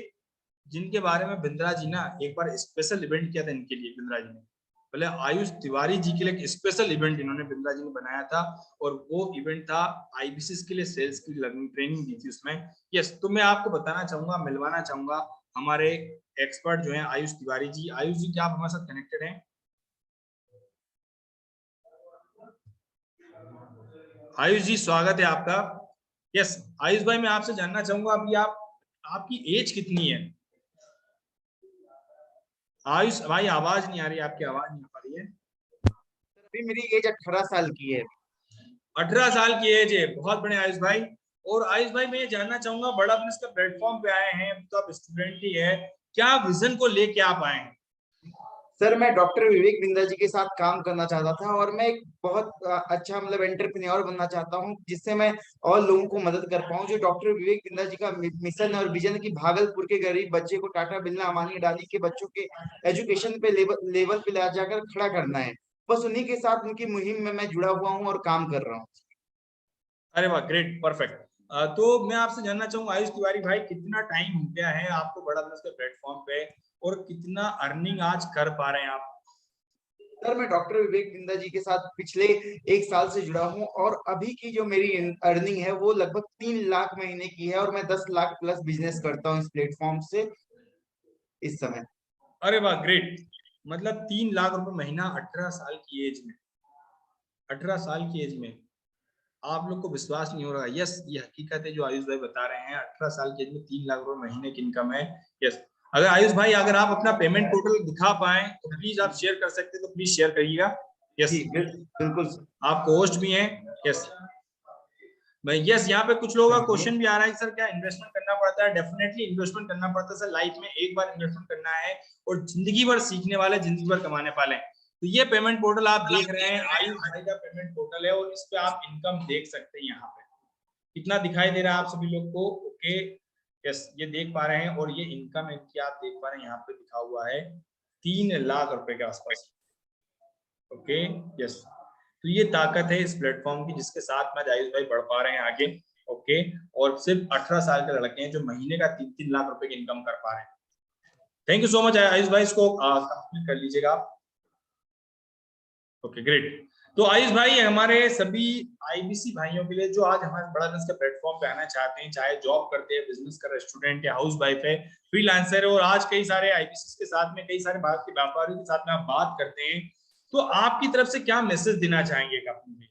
जिनके बारे में बिंद्रा जी ना एक बार स्पेशल इवेंट किया था इनके लिए। बिंद्रा जी ने पहले आयुष तिवारी जी के लिए एक स्पेशल इवेंट इन्होंने बिंद्रा जी ने बनाया था, और वो इवेंट था आईबीसी के लिए सेल्स की लर्निंग ट्रेनिंग दी थी उसमें। यस, तो मैं आपको बताना चाहूंगा, मिलवाना चाहूंगा हमारे एक्सपर्ट जो है आयुष तिवारी जी। आयुष जी, क्या आप हमारे साथ कनेक्टेड हैं? आयुष जी, स्वागत है आपका। यस, आयुष भाई, मैं आपसे जानना चाहूंगा अभी आपकी एज कितनी है? आयुष भाई, आवाज नहीं आ रही, आपकी आवाज नहीं आ रही है। अभी मेरी एज 18 साल की है। 18 साल की एज है, बहुत बड़े आयुष भाई। और आयुष भाई, मैं ये जानना चाहूंगा, बड़ा बिजनेस का प्लेटफॉर्म पे आए हैं, तो आप स्टूडेंट ही है, क्या विजन को लेके आप आए हैं? सर, मैं डॉक्टर विवेक बिंद्रा जी के साथ काम करना चाहता था और मैं एक बहुत अच्छा मतलब एंटरप्रेन्योर बनना चाहता हूं, जिससे मैं और लोगों को मदद कर पाऊं। जो डॉक्टर विवेक बिंद्रा जी का मिशन और विजन की भागलपुर के गरीब बच्चे को टाटा बिरला अंबानी अडानी के बच्चों के एजुकेशन पे लेवल पे ले जाकर खड़ा करना है। बस उन्हीं के साथ उनकी मुहिम में मैं जुड़ा हुआ हूँ और काम कर रहा हूँ। अरे वाह, ग्रेट, परफेक्ट। तो मैं आपसे जानना चाहूंगा आयुष तिवारी भाई, कितना टाइम हो गया है आपको बड़ा बिजनेस के प्लेटफॉर्म पे, और कितना अर्निंग आज कर पा रहे हैं आप? सर, मैं डॉक्टर विवेक बिंद्रा जी के साथ पिछले 1 साल से जुड़ा हूं और अभी की जो मेरी अर्निंग है वो लगभग 3 लाख महीने की है और मैं 10 लाख प्लस बिजनेस करता हूं इस प्लेटफॉर्म से इस समय। अरे वाह, ग्रेट, मतलब 3 लाख रुपए महीना 18 साल की एज में। 18 साल की एज में आप लोग को विश्वास नहीं हो रहा। यस, ये हकीकत है जो आयुष भाई बता रहे हैं, 18 साल की एज में 3 लाख रुपए महीने की इनकम है। यस, अगर आयुष भाई, अगर आप अपना पेमेंट पोर्टल दिखा पाए तो प्लीज आप शेयर कर सकते हैं, तो प्लीज शेयर करिएगा। यस, बिल्कुल। आप होस्ट भी हैं। यस भाई, यस, यहाँ पे कुछ लोगों का क्वेश्चन भी आ रहा है, सर क्या इन्वेस्टमेंट करना पड़ता है? डेफिनेटली इन्वेस्टमेंट करना पड़ता है सर, लाइफ में एक बार इन्वेस्टमेंट करना है, और जिंदगी भर सीखने वाले, जिंदगी भर कमाने वाले हैं। तो ये पेमेंट पोर्टल आप देख रहे हैं, आयुष भाई का पेमेंट पोर्टल है, और इस पे आप इनकम देख सकते हैं। यहाँ पे कितना दिखाई दे रहा है आप सभी लोग को? ओके, यस, ये देख पा रहे हैं, और ये इनकम इनकी आप देख पा रहे हैं, यहाँ पे लिखा हुआ है 3 लाख रुपए के आसपास। ओके, यस, तो ये ताकत है इस प्लेटफॉर्म की, जिसके साथ में आयुष भाई बढ़ पा रहे हैं आगे। ओके, और सिर्फ 18 साल के लड़के हैं जो महीने का 3-3 लाख रुपए की इनकम कर पा रहे हैं। Thank you so much Ayush भाई, इसको कंप्लीट कर लीजिएगा आप। Okay, great. तो आयुष भाई, हमारे सभी आईबीसी भाइयों के लिए जो आज हमारे बड़ा बिजनेस के प्लेटफॉर्म पे आना चाहते हैं, चाहे जॉब करते हैं, बिजनेस कर रहे स्टूडेंट या हाउस वाइफ है, फ्रीलांसर है, और आज कई सारे आईबीसी के साथ में, कई सारे भारत के व्यापारियों के साथ में आप बात करते हैं, तो आपकी तरफ से क्या मैसेज देना चाहेंगे कंपनी?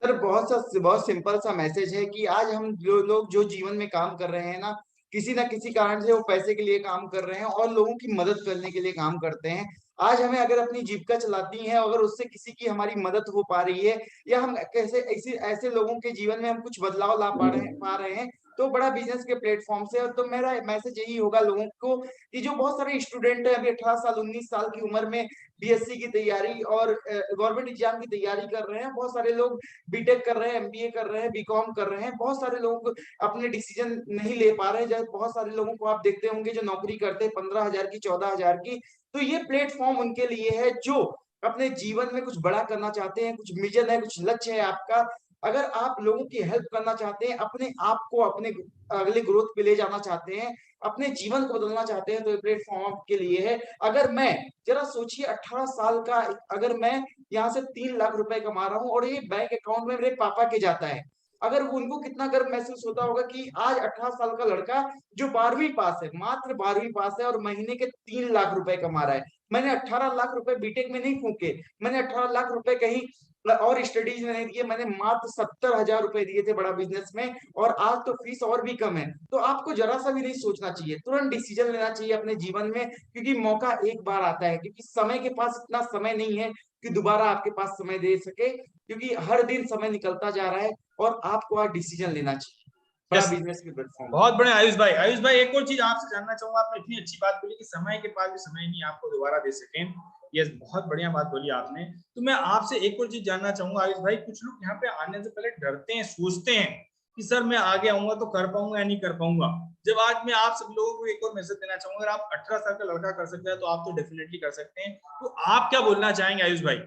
सर, बहुत सिंपल सा मैसेज है कि आज हम जो लोग जो जीवन में काम कर रहे हैं ना किसी कारण से वो पैसे के लिए काम कर रहे हैं और लोगों की मदद करने के लिए काम करते हैं। आज हमें अगर अपनी जीविका चलाती है, अगर उससे किसी की हमारी मदद हो पा रही है, या हम कैसे ऐसे लोगों के जीवन में हम कुछ बदलाव ला पा रहे हैं, तो बड़ा बिजनेस के प्लेटफॉर्म से। तो मेरा मैसेज यही होगा लोगों को कि जो बहुत सारे स्टूडेंट है अभी 18 साल 19 साल की उम्र में बीएससी की तैयारी और गवर्नमेंट एग्जाम की तैयारी कर रहे हैं, बहुत सारे लोग बीटेक कर रहे हैं, एमबीए कर रहे हैं, बीकॉम कर रहे हैं, बहुत सारे लोग अपने डिसीजन नहीं ले पा रहे हैं। जैसे बहुत सारे लोगों को आप देखते होंगे जो नौकरी करते हैं 15,000 की, 14,000 की। तो ये प्लेटफॉर्म उनके लिए है जो अपने जीवन में कुछ बड़ा करना चाहते हैं, कुछ विजन है, कुछ लक्ष्य है आपका। अगर आप लोगों की हेल्प करना चाहते हैं, अपने आप को अपने अगले ग्रोथ पे ले जाना चाहते हैं, अपने जीवन को बदलना चाहते हैं, तो ये प्लेटफॉर्म आपके लिए है। अगर मैं जरा सोचिए 18 साल का, अगर मैं यहाँ से 3 लाख रुपए कमा रहा हूँ और ये बैंक अकाउंट में मेरे पापा के जाता है, अगर उनको कितना गर्व महसूस होता होगा कि आज 18 साल का लड़का जो 12वीं पास है, मात्र 12वीं पास है और महीने के 3 लाख रुपए कमा रहा है। मैंने 18 लाख रुपए बीटेक में नहीं फूके, मैंने 18 लाख रुपए कहीं और स्टडीज में नहीं दिए, मैंने मात्र 70,000 रुपए दिए थे बड़ा बिजनेस में, और आज तो फीस और भी कम है। तो आपको जरा सा भी नहीं सोचना चाहिए, तुरंत डिसीजन लेना चाहिए अपने जीवन में, क्योंकि मौका एक बार आता है, क्योंकि समय के पास इतना समय नहीं है कि दोबारा आपके पास समय दे सके, क्योंकि हर दिन समय निकलता जा रहा है और आपको आज डिसीजन लेना चाहिए बड़ा बिजनेस के प्लेटफॉर्म। बहुत बड़े आयुष भाई। आयुष भाई, एक और चीज आपसे जानना चाहूंगा, आपने इतनी अच्छी बात बोली कि समय के पास भी समय नहीं आपको दोबारा दे सकें, ये बहुत बढ़िया बात बोली आपने। तो मैं आपसे एक और चीज जानना चाहूंगा आयुष भाई, कुछ लोग यहाँ पे आने से पहले डरते हैं, सोचते हैं कि सर मैं आगे आऊंगा तो कर पाऊंगा या नहीं कर पाऊंगा। जब आज मैं आप सब लोगों को एक और मैसेज देना चाहूंगा, अगर आप 18 साल का लड़का कर सकता है तो आप तो डेफिनेटली कर सकते हैं, तो आप क्या बोलना चाहेंगे आयुष भाई?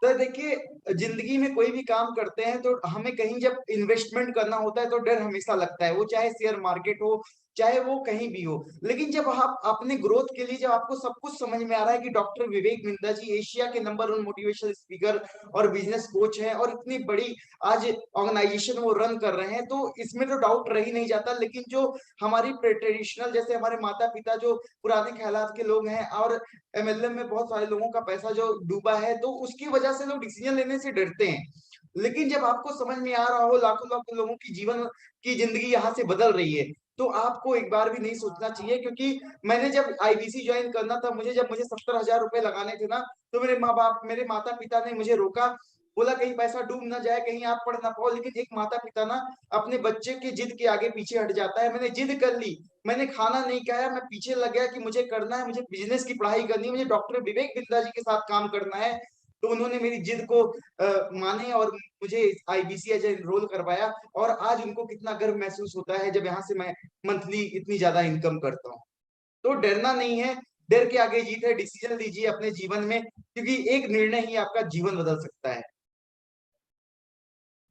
तो देखिए, जिंदगी में कोई भी काम करते हैं तो हमें कहीं जब इन्वेस्टमेंट करना होता है तो डर हमेशा लगता है, वो चाहे शेयर मार्केट हो, चाहे वो कहीं भी हो। लेकिन जब आप अपने ग्रोथ के लिए, जब आपको सब कुछ समझ में आ रहा है कि डॉक्टर विवेक बिंद्रा जी एशिया के नंबर 1 मोटिवेशनल स्पीकर और बिजनेस कोच हैं और इतनी बड़ी आज ऑर्गेनाइजेशन वो रन कर रहे हैं, तो इसमें तो डाउट रह ही नहीं जाता। लेकिन जो हमारी ट्रेडिशनल, जैसे हमारे माता पिता जो पुराने ख्यालात के लोग हैं, और एमएलएम में बहुत सारे लोगों का पैसा जो डूबा है, तो उसकी वजह से लोग डिसीजन लेने से डरते हैं। लेकिन जब आपको समझ में आ रहा हो लाखों लाखों लोगों की जीवन की जिंदगी यहाँ से बदल रही है, तो आपको एक बार भी नहीं सोचना चाहिए। क्योंकि मैंने जब आईबीसी ज्वाइन करना था, जब मुझे 70,000 रुपए लगाने थे ना, तो मेरे माँ बाप, मेरे माता पिता ने मुझे रोका, बोला कहीं पैसा डूब ना जाए, कहीं आप पढ़ ना पाओ। लेकिन एक माता पिता ना अपने बच्चे की जिद के आगे पीछे हट जाता है। मैंने जिद कर ली, मैंने खाना नहीं खाया, मैं पीछे लग गया कि मुझे करना है, मुझे बिजनेस की पढ़ाई करनी है, मुझे डॉक्टर विवेक बिंद्रा जी के साथ काम करना है। तो उन्होंने मेरी जिद को माने और मुझे आईबीसी एज एनरोल करवाया, और आज उनको कितना गर्व महसूस होता है जब यहाँ से मैं मंथली इतनी ज्यादा इनकम करता हूँ। तो डरना नहीं है, डर के आगे जीत है। डिसीजन लीजिए अपने जीवन में, क्योंकि एक निर्णय ही आपका जीवन बदल सकता है।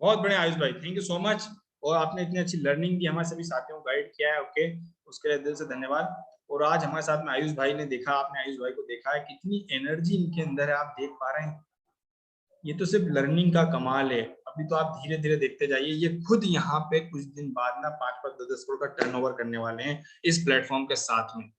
बहुत बढ़िया आयुष भाई, थैंक यू सो मच। और आपने इतनी अच्छी लर्निंग की, हमारे सभी साथियों को गाइड किया है, ओके, उसके लिए दिल से धन्यवाद। और आज हमारे साथ में आयुष भाई ने देखा, आपने आयुष भाई को देखा है, कितनी एनर्जी इनके अंदर है, आप देख पा रहे हैं। ये तो सिर्फ लर्निंग का कमाल है, अभी तो आप धीरे धीरे देखते जाइए, ये खुद यहाँ पे कुछ दिन बाद ना 5-5, 10-10 करोड़ का टर्नओवर करने वाले हैं इस प्लेटफॉर्म के साथ में।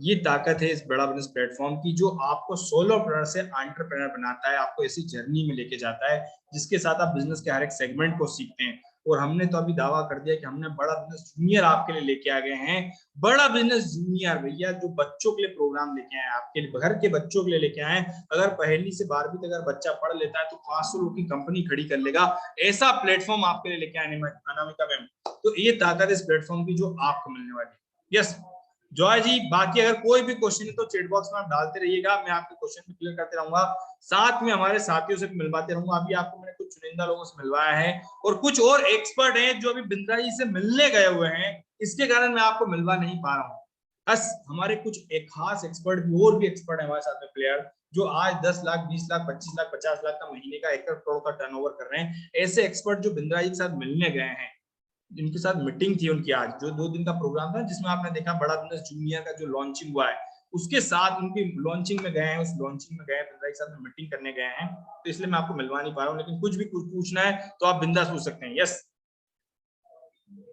ये ताकत है इस बड़ा बिजनेस प्लेटफॉर्म की, जो आपको सोलोप्रेन्योर से एंटरप्रेन्योर बनाता है, आपको ऐसी जर्नी में लेके जाता है जिसके साथ आप बिजनेस के हर एक सेगमेंट को सीखते हैं। और हमने तो अभी दावा कर दिया कि हमने बड़ा बिजनेस जूनियर आपके लिए लेके आ गए हैं। बड़ा बिजनेस जूनियर भैया, जो बच्चों के लिए प्रोग्राम लेके आए, आपके लिए, घर के बच्चों के लिए लेके आए। अगर पहली से 12वीं तक अगर बच्चा पढ़ लेता है तो 500 लोगों की कंपनी खड़ी कर लेगा। ऐसा प्लेटफॉर्म आपके लिए लेके आने में अनामिका मैम, तो ये ताकत इस प्लेटफॉर्म की जो आपको मिलने वाली है। यस जॉय जी, बाकी अगर कोई भी क्वेश्चन है तो चैट बॉक्स में आप डालते रहिएगा, मैं आपके क्वेश्चन भी क्लियर करते रहूंगा, साथ में हमारे साथियों से मिलवाते रहूंगा। अभी आपको मैंने कुछ चुनिंदा लोगों से मिलवाया है, और कुछ और एक्सपर्ट हैं जो अभी बिंद्रा जी से मिलने गए हुए हैं, इसके कारण मैं आपको मिलवा नहीं पा रहा हूँ। बस हमारे कुछ एक खास एक्सपर्ट भी, और भी एक्सपर्ट है हमारे साथ में प्लेयर, जो आज 10 लाख, 20 लाख, 25 लाख, 50 लाख का महीने का 1 करोड़ का टर्नओवर कर रहे हैं। ऐसे एक्सपर्ट जो बिंद्रा जी के साथ मिलने गए हैं, इनके साथ मीटिंग थी उनकी आज, जो 2 दिन का प्रोग्राम था, जिसमें आपने देखा बड़ा बिजनेस जूनियर का जो लॉन्चिंग हुआ है, उसके साथ उनकी लॉन्चिंग में गए हैं, उस लॉन्चिंग में गए हैं, बिंद्रा के साथ में मीटिंग करने गए हैं। तो इसलिए मैं आपको मिलवा नहीं पा रहा हूँ, लेकिन कुछ भी कुछ पूछना है तो आप बिंदास पूछ सकते हैं। यस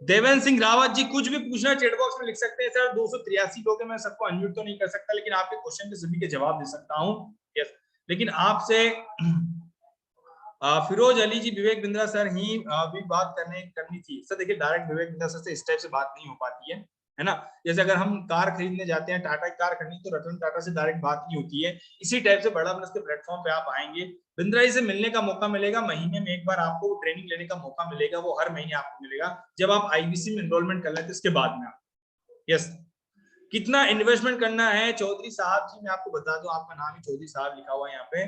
देवेंद्र सिंह रावत जी, कुछ भी पूछना चैट बॉक्स में लिख सकते हैं। सर 283 लोग हैं, मैं सबको अनम्यूट तो नहीं कर सकता, लेकिन आपके क्वेश्चन के सभी के जवाब दे सकता हूँ। यस, लेकिन आपसे फिरोज अली जी, विवेक बिंद्रा सर ही भी बात करनी थी। सर देखिए, डायरेक्ट विवेक बिंद्रा सर से इस टाइप से बात नहीं हो पाती है ना। जैसे अगर हम कार खरीदने जाते हैं, टाटा की कार खरीदनी, तो रतन टाटा से डायरेक्ट बात नहीं होती है। इसी टाइप से बड़ा बिजनेस के प्लेटफॉर्म पे आप आएंगे, बिंद्रा जी से मिलने का मौका मिलेगा, महीने में एक बार आपको ट्रेनिंग लेने का मौका मिलेगा, वो हर महीने आपको मिलेगा जब आप आईबीसी में एनरोलमेंट कर लेते हैं, इसके बाद में। यस, कितना इन्वेस्टमेंट करना है चौधरी साहब जी, मैं आपको बता दूं, आपका नाम ही चौधरी साहब लिखा हुआ है यहाँ पे।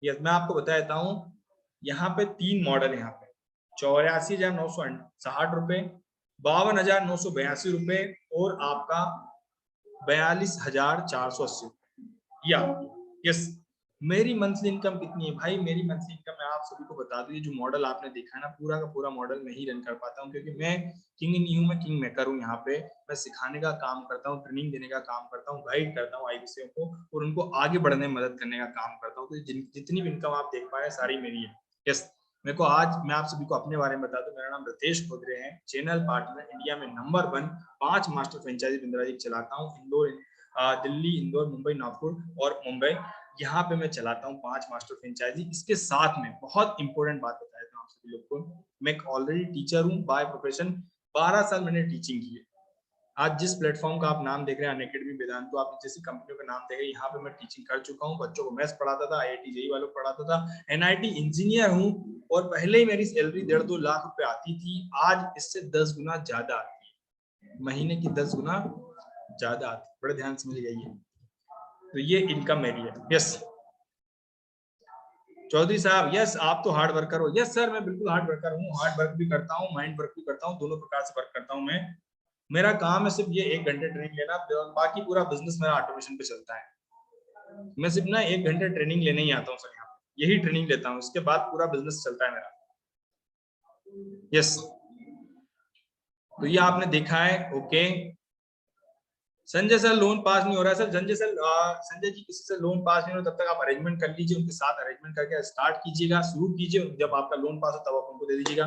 यस, मैं आपको बता देता हूँ, यहाँ पे 3 मॉडल है, यहाँ पे 84,960 रुपए, 52,982 रुपए, और आपका 42,480 रुपए। या यस, मेरी मंथली इनकम कितनी है भाई? मेरी मंथली इनकम मैं आप सभी को बता दूं, ये जो मॉडल आपने देखा है ना, पूरा का पूरा मॉडल मैं ही रन कर पाता हूँ, क्योंकि मैं किंग नहीं हूँ, मैं किंग मेकर हूँ। यहाँ पे मैं सिखाने का काम करता हूँ, ट्रेनिंग देने का काम करता हूँ, गाइड करता हूँ आईबीसी को, और उनको आगे बढ़ने में मदद करने का काम करता हूँ। तो जितनी भी इनकम आप देख पा रहे हैं सारी मेरी है। यस, मेरे को आज मैं आप सभी को अपने बारे में बता दूं, मेरा नाम रितेश खोदरे है, चैनल पार्टनर इंडिया में number 1 5 master franchise Bindra ji चलाता हूँ। इंदौर, दिल्ली, इंदौर, मुंबई, नागपुर और मुंबई, यहाँ पे मैं चलाता हूँ 5 मास्टर फ्रेंचाइजी। इसके साथ में बहुत इंपॉर्टेंट बात बता देता हूँ आप सभी लोग को, मैं एक ऑलरेडी टीचर हूँ बाय प्रोफेशन। 12 साल मैंने टीचिंग की है। आज जिस प्लेटफॉर्म का आप नाम देख रहे हैं, अनअकैडमी, वेदांतो, आप जैसी कंपनियों का नाम देख रहे हैं, यहाँ पे मैं टीचिंग कर चुका हूँ। बच्चों को मैथ्स पढ़ाता था, IIT जेईई वालों को पढ़ाता था, NIT इंजीनियर हूँ, और पहले ही मेरी सैलरी 1.5-2 लाख रुपए आती थी। आज इससे 10 गुना ज्यादा आती है, महीने की 10 गुना ज्यादा आती है। बड़े ध्यान से मिलेगा ये, तो ये इनकम मेरी है। यस चौधरी साहब, यस आप तो हार्ड वर्कर हो। यस सर, मैं बिल्कुल हार्ड वर्कर हूँ, हार्ड वर्क भी करता हूँ, माइंड वर्क भी करता हूँ, दोनों प्रकार से वर्क करता हूँ मैं। मेरा काम है सिर्फ ये 1 घंटे ट्रेनिंग लेना, बाकी पूरा बिजनेस मेरा ऑटोमेशन पे चलता है। मैं सिर्फ ना 1 घंटे ट्रेनिंग लेने ही आता हूँ सर, यहाँ पे यही ट्रेनिंग लेता हूँ, उसके बाद पूरा बिजनेस चलता है मेरा। यस, तो ये आपने देखा है। Okay, Sanjay sir loan pass नहीं हो रहा है। सर संजय सर, संजय जी किसी से लोन पास नहीं हो रहा, तब तक आप अरेंजमेंट कर लीजिए, उनके साथ अरेंजमेंट करके स्टार्ट कीजिएगा, शुरू कीजिए। जब आपका लोन पास हो तब आप उनको दे दीजिएगा।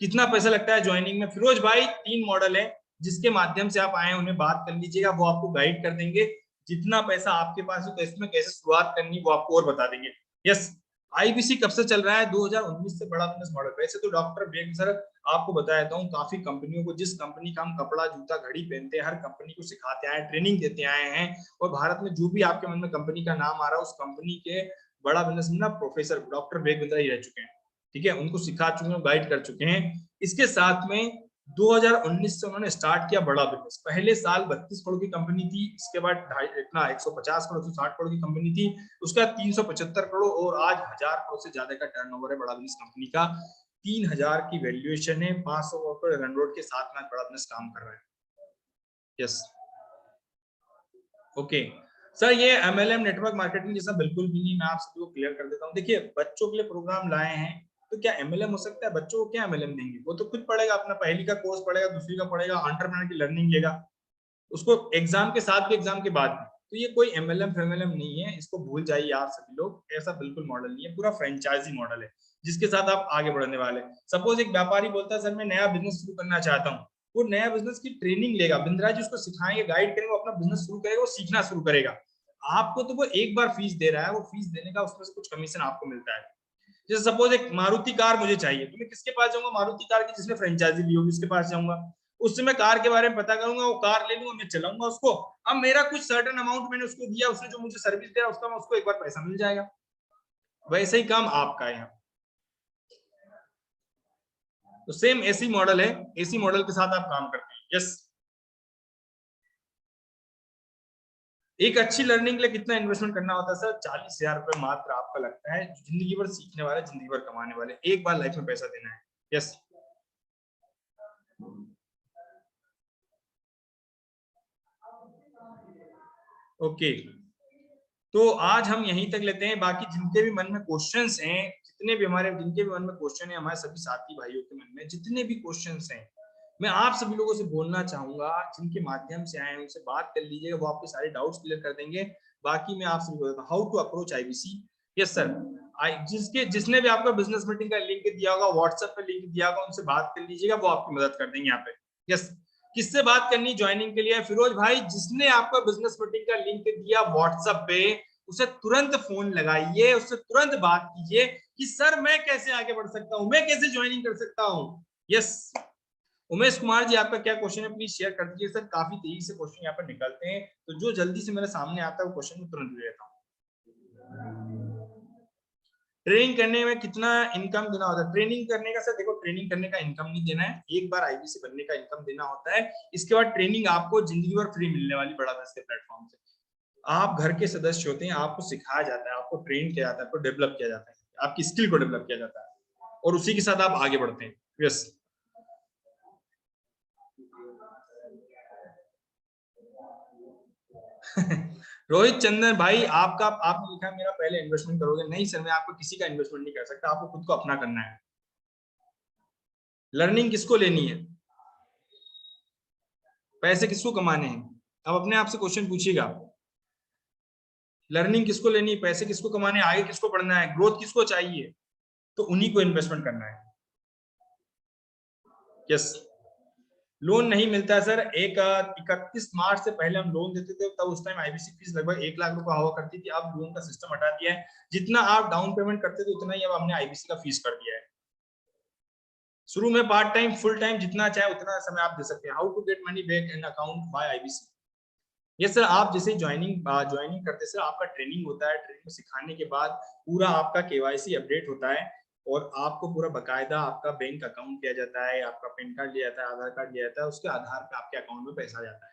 कितना पैसा लगता है ज्वाइनिंग में? फिरोज भाई 3 मॉडल है जिसके माध्यम से आप आए, उन्हें बात कर लीजिएगा, वो आपको गाइड कर देंगे। जितना पैसा आपके पास है तो इसमें कैसे शुरुआत करनी वो आपको और बता देंगे। यस, आईबीसी कब से चल रहा है? 2019 से बड़ा बिजनेस मॉडल। वैसे तो डॉक्टर बेग सर आपको बता देता हूँ, काफी कंपनियों को, जिस कंपनी का हम कपड़ा, जूता, घड़ी पहनते हैं, हर कंपनी को सिखाते आए, ट्रेनिंग देते आए हैं। और भारत में जो भी आपके मन में कंपनी का नाम आ रहा है, उस कंपनी के बड़ा बिजनेस में ना प्रोफेसर डॉक्टर बेग बिंद्रा ही रह चुके हैं। ठीक है, उनको सिखा चुके हैं, गाइड कर चुके हैं। इसके साथ में 2019 से उन्होंने स्टार्ट किया बड़ा बिजनेस। पहले साल 32 करोड़ की कंपनी थी, इसके बाद 150 करोड़, 160 करोड़ की कंपनी थी, उसका 375 करोड़, और आज 1000 करोड़ से ज्यादा का टर्नओवर है बड़ा बिजनेस कंपनी का। 3000 की वैल्यूएशन है, 500 करोड़ रन रोड के साथ में बड़ा बिजनेस काम कर रहा है। यस, ओके सर, ये MLM नेटवर्क मार्केटिंग जैसा बिल्कुल भी नहीं, मैं आप सभी को क्लियर कर देता हूँ। देखिए, बच्चों के लिए प्रोग्राम लाए हैं, तो क्या MLM हो सकता है? बच्चों को क्या MLM देंगे? वो तो खुद पढ़ेगा, अपना पहली का कोर्स पढ़ेगा, दूसरी का पढ़ेगा, एंटरप्रेन्योर की लर्निंग लेगा, उसको एग्जाम के साथ भी, एग्जाम के बाद भी। तो ये कोई MLM फेमएलएम नहीं है, इसको भूल जाइए आप सभी लोग, ऐसा बिल्कुल मॉडल नहीं है, पूरा फ्रेंचाइजी मॉडल है जिसके साथ आप आगे बढ़ने वाले। सपोज एक व्यापारी बोलता है सर मैं नया बिजनेस शुरू करना चाहता हूँ, वो नया बिजनेस की ट्रेनिंग लेगा, बिंद्रा जी उसको सिखाएंगे, गाइड करेंगे, वो अपना बिजनेस शुरू करेगा, वो सीखना शुरू करेगा। आपको तो वो एक बार फीस दे रहा है, वो फीस देने का उसमें से कुछ कमीशन आपको मिलता है। जैसे सपोज एक मारुति कार मुझे चाहिए, तो मैं किसके पास जाऊंगा? मारुति कार की जिसने फ्रेंचाइजी ली होगी उसके पास जाऊंगा, उससे मैं कार के बारे में पता करूंगा, वो कार ले लूंगा, मैं चलाऊंगा उसको। अब मेरा कुछ सर्टेन अमाउंट मैंने उसको दिया, उसने जो मुझे सर्विस दिया उसका मैं उसको एक बार पैसा मिल जाएगा। वैसे ही काम आपका है यहाँ, तो सेम एसी मॉडल है, एसी मॉडल के साथ आप काम करते हैं। यस, एक अच्छी लर्निंग के लिए कितना इन्वेस्टमेंट करना होता है सर? 40,000 रुपए मात्र आपका लगता है, जिंदगी भर सीखने वाले, जिंदगी भर कमाने वाले, एक बार लाइफ में पैसा देना है। यस, ओके, तो आज हम यहीं तक लेते हैं। बाकी जिनके भी मन में क्वेश्चंस हैं, जितने भी हमारे, जिनके भी मन में क्वेश्चन है, हमारे सभी साथी भाइयों के मन में जितने भी क्वेश्चंस हैं, मैं आप सभी लोगों से बोलना चाहूंगा, जिनके माध्यम से आए हैं उनसे बात कर लीजिएगा, वो आपके सारे डाउट्स क्लियर कर देंगे। बाकी मैं आप सभी को how to approach IBC. Yes sir, जिसने भी आपका बिजनेस मीटिंग का लिंक दिया होगा, व्हाट्सएप पे लिंक दिया होगा, उनसे बात कर लीजिएगा, वो आपकी मदद कर देंगे यहाँ पे। यस, किससे बात करनी ज्वाइनिंग के लिए? फिरोज भाई, जिसने आपका बिजनेस मीटिंग का लिंक दिया व्हाट्सएप पे, उसे तुरंत फोन लगाइए, उससे तुरंत बात कीजिए कि सर मैं कैसे आगे बढ़ सकता हूँ, मैं कैसे ज्वाइनिंग कर सकता हूँ। यस, उमेश कुमार जी आपका क्या क्वेश्चन है प्लीज शेयर कर दीजिए सर, काफी तेजी से क्वेश्चन यहाँ पर निकलते हैं, तो जो जल्दी से मेरे सामने आता है वो क्वेश्चन में तुरंत ले लेता हूँ। ट्रेनिंग करने में कितना इनकम देना होता है? ट्रेनिंग करने का सर देखो, ट्रेनिंग करने का इनकम नहीं देना है, एक बार आईबीसी बनने का इनकम देना होता है। इसके बाद ट्रेनिंग आपको जिंदगी भर फ्री मिलने वाली बड़ा बिजनेस के प्लेटफॉर्म से। आप घर के सदस्य होते हैं, आपको सिखाया जाता है, आपको ट्रेन किया जाता है, आपको डेवलप किया जाता है, आपकी स्किल को डेवलप किया जाता है, और उसी के साथ आप आगे बढ़ते हैं। यस, रोहित चंदन भाई, आपने लिखा मेरा पहले इन्वेस्टमेंट करोगे। नहीं सर, मैं आपको किसी का इन्वेस्टमेंट नहीं कर सकता, आपको खुद को अपना करना है। लर्निंग किसको लेनी है, पैसे किसको कमाने हैं, अब अपने आप से क्वेश्चन पूछिएगा। लर्निंग किसको लेनी है, पैसे किसको कमाने, आगे किसको बढ़ना है, ग्रोथ किसको चाहिए, तो उन्हीं को इन्वेस्टमेंट करना है। यस, लोन नहीं मिलता है सर। 31 मार्च से पहले हम लोन देते थे, तब उस टाइम आईबीसी फीस लगभग 1 लाख रुपए हुआ करती थी। अब लोन का सिस्टम हटा दिया है, जितना आप डाउन पेमेंट करते थे उतना ही अब हमने आईबीसी का फीस कर दिया है। शुरू में पार्ट टाइम, फुल टाइम, जितना चाहे उतना समय आप दे सकते हैं। How to get money back in account by IBC. Yes sir, आप जैसे ज्वाइनिंग करते सर, आपका ट्रेनिंग होता है। ट्रेनिंग सिखाने के बाद पूरा आपका केवाईसी अपडेट होता है और आपको पूरा बकायदा आपका बैंक अकाउंट दिया जाता है, आपका पैन कार्ड लिया जाता है, आधार कार्ड लिया जाता है, उसके आधार पे आपके अकाउंट में पैसा जाता है।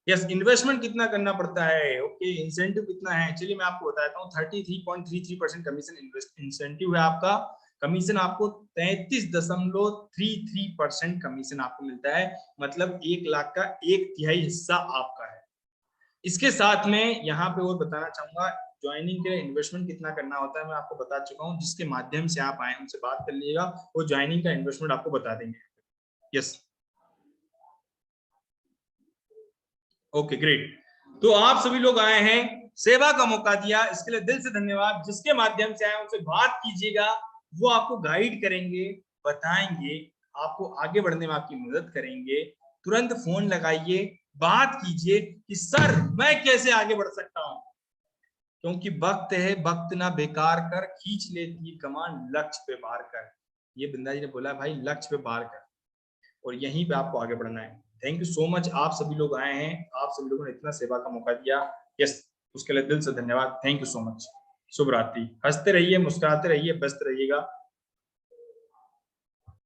यस, इन्वेस्टमेंट कितना करना पड़ता है, ओके, इंसेंटिव कितना है, चलिए मैं आपको बताता हूँ। 33.33% कमीशन इंसेंटिव है आपका। कमीशन आपको 33.33% कमीशन आपको मिलता है, मतलब 1 लाख का 1/3 हिस्सा आपका है। इसके साथ में यहाँ पे और बताना चाहूंगा, ज्वाइनिंग के लिए इन्वेस्टमेंट कितना करना होता है मैं आपको बता चुका हूँ। जिसके माध्यम से आप आए उनसे बात कर लीजिएगा, वो ज्वाइनिंग का इन्वेस्टमेंट आपको बता देंगे। Yes, okay, great. तो आप सभी लोग आए हैं, सेवा का मौका दिया, इसके लिए दिल से धन्यवाद। जिसके माध्यम से आए उनसे बात कीजिएगा, वो आपको गाइड करेंगे, बताएंगे, आपको आगे बढ़ने में आपकी मदद करेंगे। तुरंत फोन लगाइए, बात कीजिए कि सर मैं कैसे आगे बढ़ सकता हूं, क्योंकि वक्त है, वक्त ना बेकार कर, खींच लेती कमान लक्ष्य पे पार कर। ये बिंदा जी ने बोला भाई, लक्ष्य पे पार कर, और यहीं पे आपको आगे बढ़ना है। थैंक यू सो मच, आप सभी लोग आए हैं, आप सभी लोगों ने इतना सेवा का मौका दिया। यस, उसके लिए दिल से धन्यवाद। Thank you so much. शुभ रात्रि। हंसते रहिए, मुस्कुराते रहिए, व्यस्त रहिएगा।